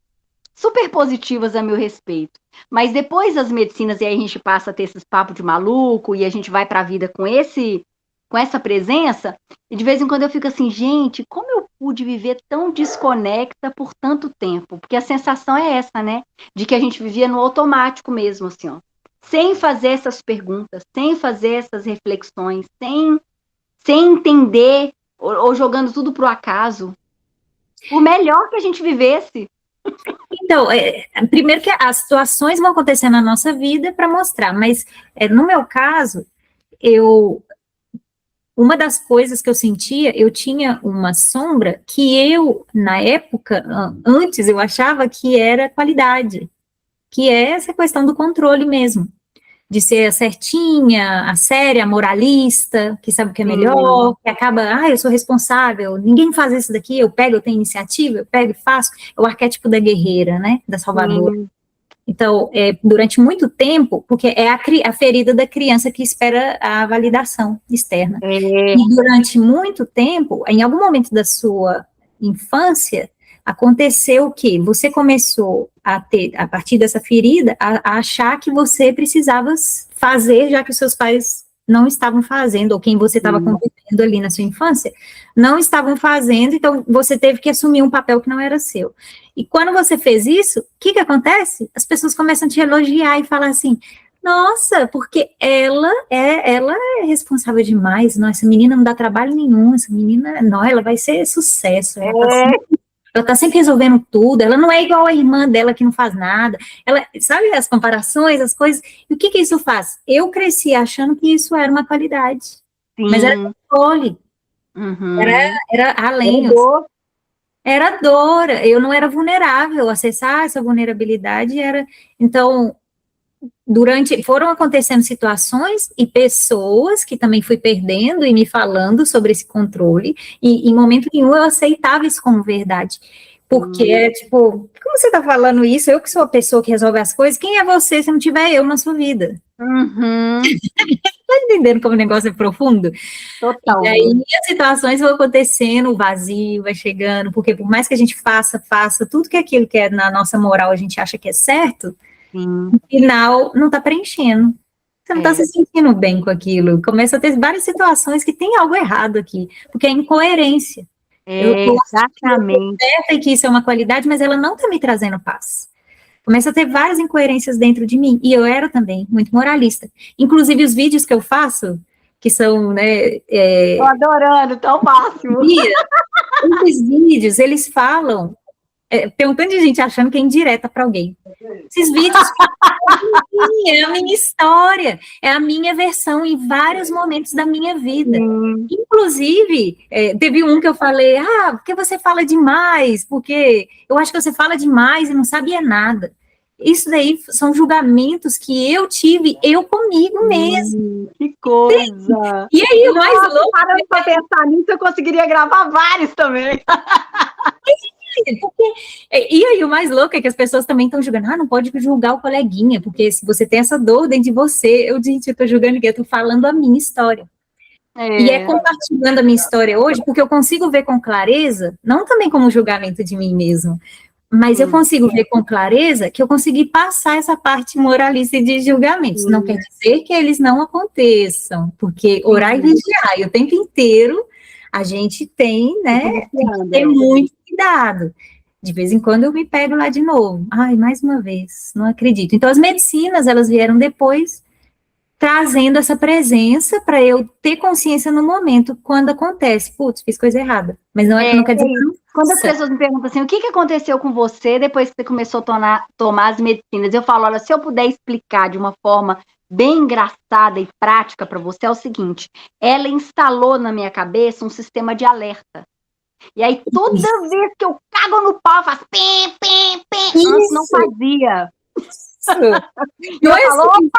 super positivas a meu respeito. Mas depois das medicinas, e aí a gente passa a ter esses papos de maluco, e a gente vai para a vida com essa presença, e de vez em quando eu fico assim, gente, como eu pude viver tão desconecta por tanto tempo? Porque a sensação é essa, né? De que a gente vivia no automático mesmo, assim, ó. Sem fazer essas perguntas, sem fazer essas reflexões, sem entender, ou jogando tudo pro acaso. Por melhor que a gente vivesse. Então, primeiro que as situações vão acontecer na nossa vida para mostrar, mas no meu caso, eu uma das coisas que eu sentia, eu tinha uma sombra que eu, na época, antes, eu achava que era qualidade, que é essa questão do controle mesmo, de ser a certinha, a séria, a moralista, que sabe o que é melhor, que acaba, eu sou responsável, ninguém faz isso daqui, eu pego, eu tenho iniciativa, eu pego e faço, é o arquétipo da guerreira, né, da salvadora. Então, durante muito tempo, porque é a ferida da criança que espera a validação externa. E durante muito tempo, em algum momento da sua infância, aconteceu que você começou a ter, a partir dessa ferida, a achar que você precisava fazer, já que os seus pais não estavam fazendo, ou quem você estava convivendo ali na sua infância, não estavam fazendo, então você teve que assumir um papel que não era seu. E quando você fez isso, o que acontece? As pessoas começam a te elogiar e falar assim, nossa, porque ela é responsável demais, não, essa menina não dá trabalho nenhum, essa menina, não, ela vai ser sucesso, ela tá sempre resolvendo tudo, ela não é igual a irmã dela que não faz nada, ela, sabe as comparações, as coisas, e o que isso faz? Eu cresci achando que isso era uma qualidade, mas era controle, era além, era dor, eu não era vulnerável, acessar essa vulnerabilidade era, então, foram acontecendo situações e pessoas que também fui perdendo e me falando sobre esse controle, e em momento nenhum eu aceitava isso como verdade, porque é tipo, como você tá falando isso, eu que sou a pessoa que resolve as coisas, quem é você se não tiver eu na sua vida? Tá entendendo como o negócio é profundo? Total. E aí as situações vão acontecendo, o vazio vai chegando, porque por mais que a gente faça tudo que aquilo que é na nossa moral a gente acha que é certo, no final não tá preenchendo. Você não tá se sentindo bem com aquilo. Começa a ter várias situações que tem algo errado aqui, porque é incoerência. Exatamente. Eu sei que isso é uma qualidade, mas ela não tá me trazendo paz. Começa a ter várias incoerências dentro de mim, e eu era também muito moralista. Inclusive os vídeos que eu faço, que são, né... Tô adorando, tá o máximo. Esses vídeos, eles falam... tem um tanto de gente achando que é indireta para alguém. Esses vídeos é a minha história, é a minha versão em vários momentos da minha vida. Inclusive, teve um que eu falei, porque você fala demais, porque eu acho que você fala demais e não sabia nada. Isso daí são julgamentos que eu tive, eu comigo mesmo. Que coisa! E aí, o mais louco... Parando para pensar nisso, eu conseguiria gravar vários também. E aí, o mais louco é que as pessoas também estão julgando, não pode julgar o coleguinha, porque se você tem essa dor dentro de você, eu tô julgando que eu tô falando a minha história. E é compartilhando a minha história hoje, porque eu consigo ver com clareza, não também como julgamento de mim mesmo, mas eu consigo ver com clareza que eu consegui passar essa parte moralista de julgamentos. Não quer dizer que eles não aconteçam, porque orar e vigiar, e o tempo inteiro a gente tem, né, tem que ter muito cuidado. De vez em quando eu me pego lá de novo. Mais uma vez, não acredito. Então, as medicinas, elas vieram depois, trazendo essa presença para eu ter consciência no momento, quando acontece. Putz, fiz coisa errada. Mas não quer dizer que não. Quando as pessoas me perguntam assim, o que aconteceu com você depois que você começou a tomar as medicinas? Eu falo, olha, se eu puder explicar de uma forma bem engraçada e prática para você, é o seguinte, ela instalou na minha cabeça um sistema de alerta. E aí, toda vez que eu cago no pau, eu faço pim, pim, pim. Antes não fazia. Não é sobre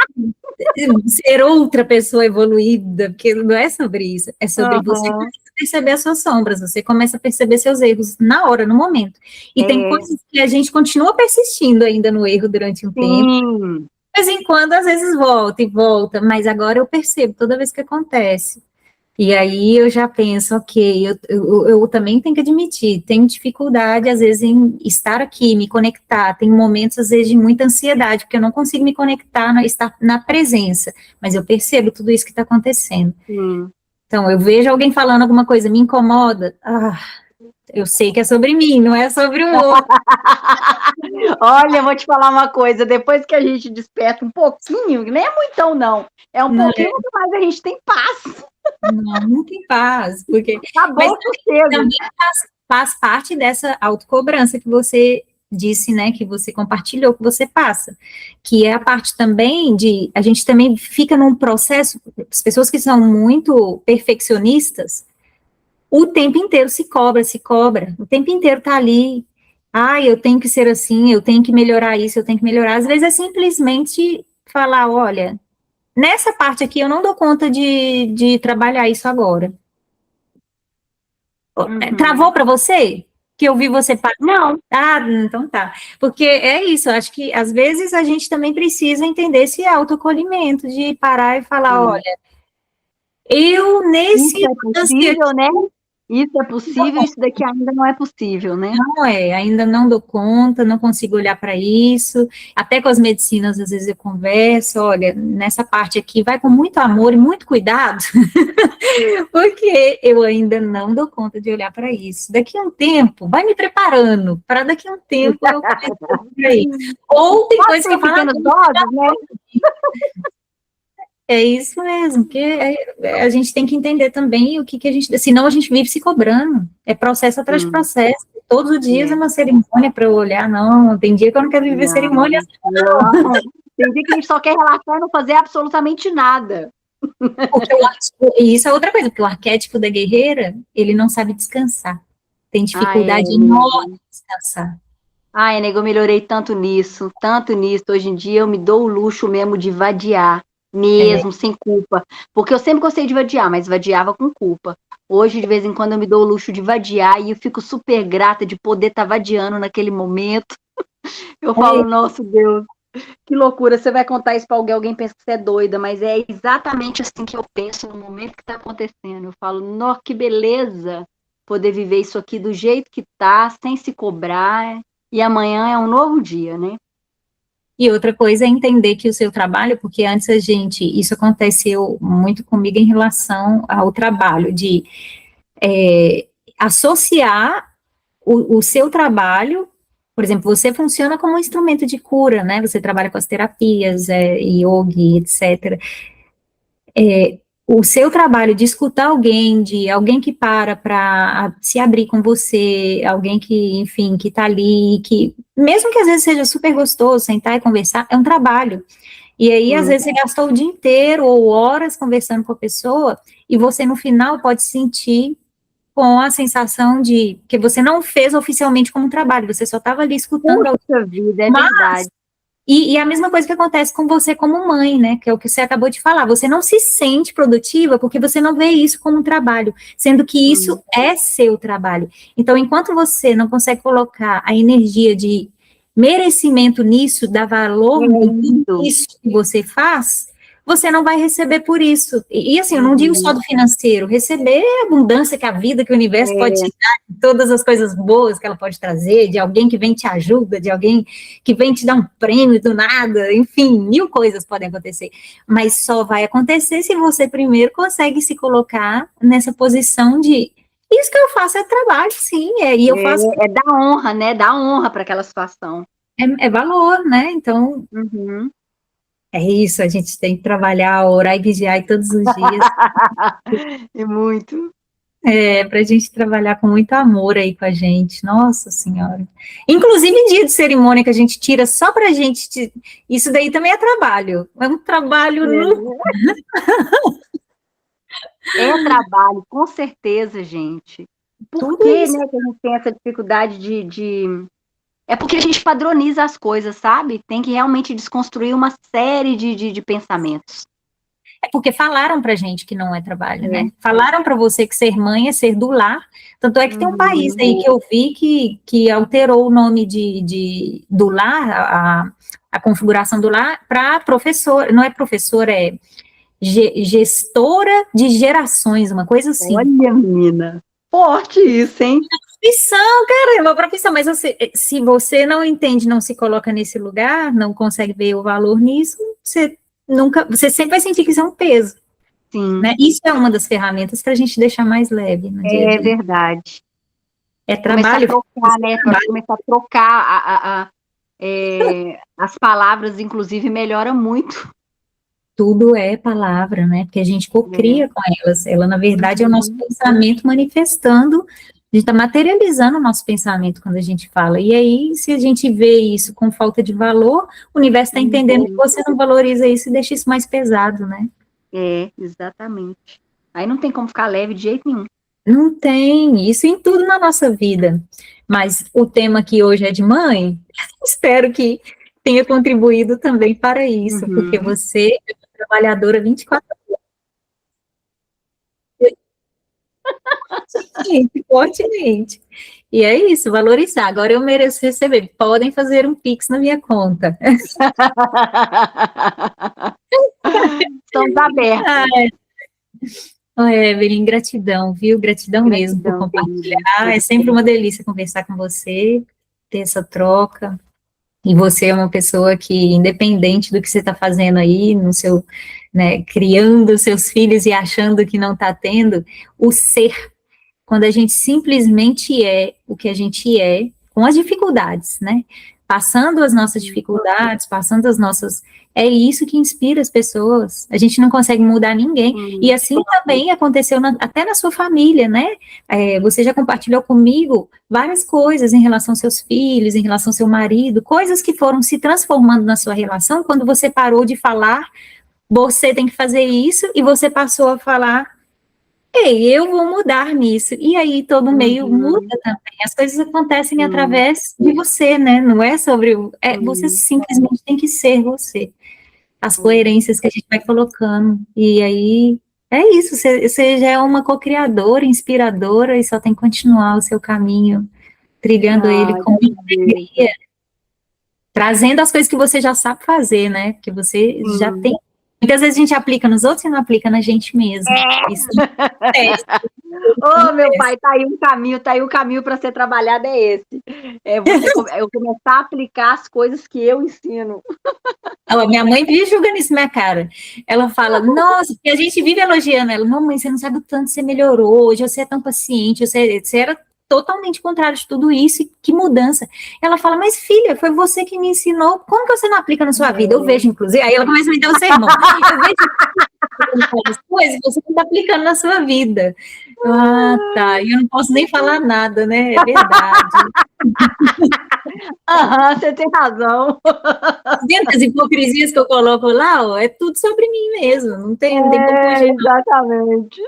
ser outra pessoa evoluída, porque não é sobre isso. É sobre você perceber as suas sombras, você começa a perceber seus erros na hora, no momento. E tem coisas que a gente continua persistindo ainda no erro durante um tempo. De vez em quando, às vezes volta e volta, mas agora eu percebo toda vez que acontece. E aí eu já penso, ok, eu também tenho que admitir, tenho dificuldade, às vezes, em estar aqui, me conectar, tem momentos, às vezes, de muita ansiedade, porque eu não consigo me conectar, estar na presença, mas eu percebo tudo isso que está acontecendo. Então, eu vejo alguém falando alguma coisa, me incomoda, eu sei que é sobre mim, não é sobre o outro. Olha, eu vou te falar uma coisa, depois que a gente desperta um pouquinho, nem é muitão não, é um pouquinho mais, a gente tem paz. Não tem paz, porque tá bom, mas também faz parte dessa autocobrança que você disse, né, que você compartilhou, que você passa, que é a parte também de, a gente também fica num processo, as pessoas que são muito perfeccionistas, o tempo inteiro se cobra, o tempo inteiro tá ali, eu tenho que ser assim, eu tenho que melhorar isso, eu tenho que melhorar, às vezes é simplesmente falar, olha, nessa parte aqui eu não dou conta de trabalhar isso agora. Travou para você? Que eu vi você parar? Não. Então tá. Porque é isso, eu acho que às vezes a gente também precisa entender esse autoacolhimento, de parar e falar, olha, eu nesse Isso é possível, né? Isso é possível, isso daqui ainda não é possível, né? Não ainda não dou conta, não consigo olhar para isso, até com as medicinas, às vezes eu converso, olha, nessa parte aqui, vai com muito amor e muito cuidado, porque eu ainda não dou conta de olhar para isso. Daqui a um tempo, vai me preparando, para daqui a um tempo eu começo a por aí. Ou tem coisas que eu falo, doses, né? É isso mesmo, porque a gente tem que entender também o que a gente... Senão a gente vive se cobrando. É processo atrás de processo. Todos os dias é uma cerimônia para eu olhar. Não, tem dia que eu não quero viver cerimônia. Não. Tem dia que a gente só quer relaxar e não fazer absolutamente nada. E isso é outra coisa, porque o arquétipo da guerreira, ele não sabe descansar. Tem dificuldade enorme de descansar. Nego, eu melhorei tanto nisso. Hoje em dia eu me dou o luxo mesmo de vadiar. Mesmo, sem culpa. Porque eu sempre gostei de vadiar, mas vadiava com culpa. Hoje, de vez em quando, eu me dou o luxo de vadiar e eu fico super grata de poder estar vadiando naquele momento. Eu falo, nossa, Deus, que loucura. Você vai contar isso para alguém pensa que você é doida, mas é exatamente assim que eu penso no momento que está acontecendo. Eu falo, nossa, que beleza poder viver isso aqui do jeito que tá, sem se cobrar. E amanhã é um novo dia, né? E outra coisa é entender que o seu trabalho, porque antes isso aconteceu muito comigo em relação ao trabalho, de associar o seu trabalho, por exemplo, você funciona como um instrumento de cura, né? Você trabalha com as terapias, yoga, etc. O seu trabalho de escutar alguém, de alguém que para se abrir com você, alguém que, enfim, que está ali, que, mesmo que às vezes seja super gostoso, sentar e conversar, é um trabalho. E aí, às vezes, você gastou o dia inteiro ou horas conversando com a pessoa, e você, no final, pode sentir com a sensação de que você não fez oficialmente como um trabalho, você só estava ali escutando. Puxa vida, é verdade. E a mesma coisa que acontece com você como mãe, né, que é o que você acabou de falar, você não se sente produtiva porque você não vê isso como um trabalho, sendo que isso é seu trabalho. Então, enquanto você não consegue colocar a energia de merecimento nisso, dar valor nisso que você faz, você não vai receber por isso. E assim, eu não digo só do financeiro, receber é a abundância que a vida, que o universo pode te dar, de todas as coisas boas que ela pode trazer, de alguém que vem te ajuda, de alguém que vem te dar um prêmio do nada, enfim, 1000 coisas podem acontecer. Mas só vai acontecer se você primeiro consegue se colocar nessa posição de isso que eu faço é trabalho, sim, e eu faço... É dar honra, né? Dar honra para aquela situação. É valor, né? Então... É isso, a gente tem que trabalhar, orar e vigiar todos os dias. E muito. Para a gente trabalhar com muito amor aí com a gente, nossa senhora. Inclusive dia de cerimônia que a gente tira só pra gente, isso daí também é trabalho. É um trabalho É trabalho, com certeza, gente. Por que, né, que a gente tem essa dificuldade de... É porque a gente padroniza as coisas, sabe? Tem que realmente desconstruir uma série de pensamentos. É porque falaram pra gente que não é trabalho, né? Falaram pra você que ser mãe é ser do lar. Tanto é que tem um país aí que eu vi que alterou o nome do lar, a configuração do lar, para professor, não é professor, é gestora de gerações, uma coisa assim. Olha, menina, forte isso, hein? Profissão, cara, é uma profissão, mas se você não entende, não se coloca nesse lugar, não consegue ver o valor nisso, você sempre vai sentir que isso é um peso. Sim. Né? Isso é uma das ferramentas para a gente deixar mais leve no dia a dia. É verdade. É trabalho. Começar a trocar as palavras, inclusive, melhora muito. Tudo é palavra, né? Porque a gente cocria com elas. Ela, na verdade, é o nosso pensamento manifestando gente está materializando o nosso pensamento quando a gente fala. E aí, se a gente vê isso com falta de valor, o universo está entendendo que você não valoriza isso e deixa isso mais pesado, né? Exatamente. Aí não tem como ficar leve de jeito nenhum. Não tem, isso em tudo na nossa vida. Mas o tema que hoje é de mãe, espero que tenha contribuído também para isso, porque você é uma trabalhadora 24 fortemente, fortemente. E é isso, valorizar. Agora eu mereço receber. Podem fazer um Pix na minha conta. Estamos abertos. Evelyn, gratidão, viu? Gratidão mesmo por compartilhar. É sempre uma delícia conversar com você, ter essa troca. E você é uma pessoa que, independente do que você está fazendo aí, no seu, né, criando seus filhos e achando que não está tendo, o ser, quando a gente simplesmente é o que a gente é, com as dificuldades, né? Passando as nossas dificuldades, passando as nossas... É isso que inspira as pessoas. A gente não consegue mudar ninguém. E assim também aconteceu até na sua família, né? Você já compartilhou comigo várias coisas em relação aos seus filhos, em relação ao seu marido, coisas que foram se transformando na sua relação quando você parou de falar, você tem que fazer isso, e você passou a falar, ei, eu vou mudar nisso. E aí todo meio muda também. As coisas acontecem através de você, né? Não é sobre você simplesmente tem que ser você. As coerências que a gente vai colocando. E aí é isso. Você já é uma co-criadora, inspiradora, e só tem que continuar o seu caminho, trilhando ele com alegria, trazendo as coisas que você já sabe fazer, né? Que você já tem. Muitas vezes a gente aplica nos outros e não aplica na gente mesmo. Isso meu pai, tá aí um caminho para ser trabalhado, é esse. Eu começar a aplicar as coisas que eu ensino. Minha mãe vive julgando isso na minha cara. Ela fala, nossa, porque a gente vive elogiando ela. Mamãe, você não sabe o tanto que você melhorou, hoje você é tão paciente, você era totalmente contrário de tudo isso, e que mudança. Ela fala, mas filha, foi você que me ensinou, como que você não aplica na sua vida? Eu vejo, inclusive, aí ela começa a me dar um sermão. Eu vejo as coisas, você está aplicando na sua vida. Tá, e eu não posso nem falar nada, né? É verdade. Você tem razão. Dentro das hipocrisias que eu coloco lá, é tudo sobre mim mesmo, não tem como fugir. Exatamente.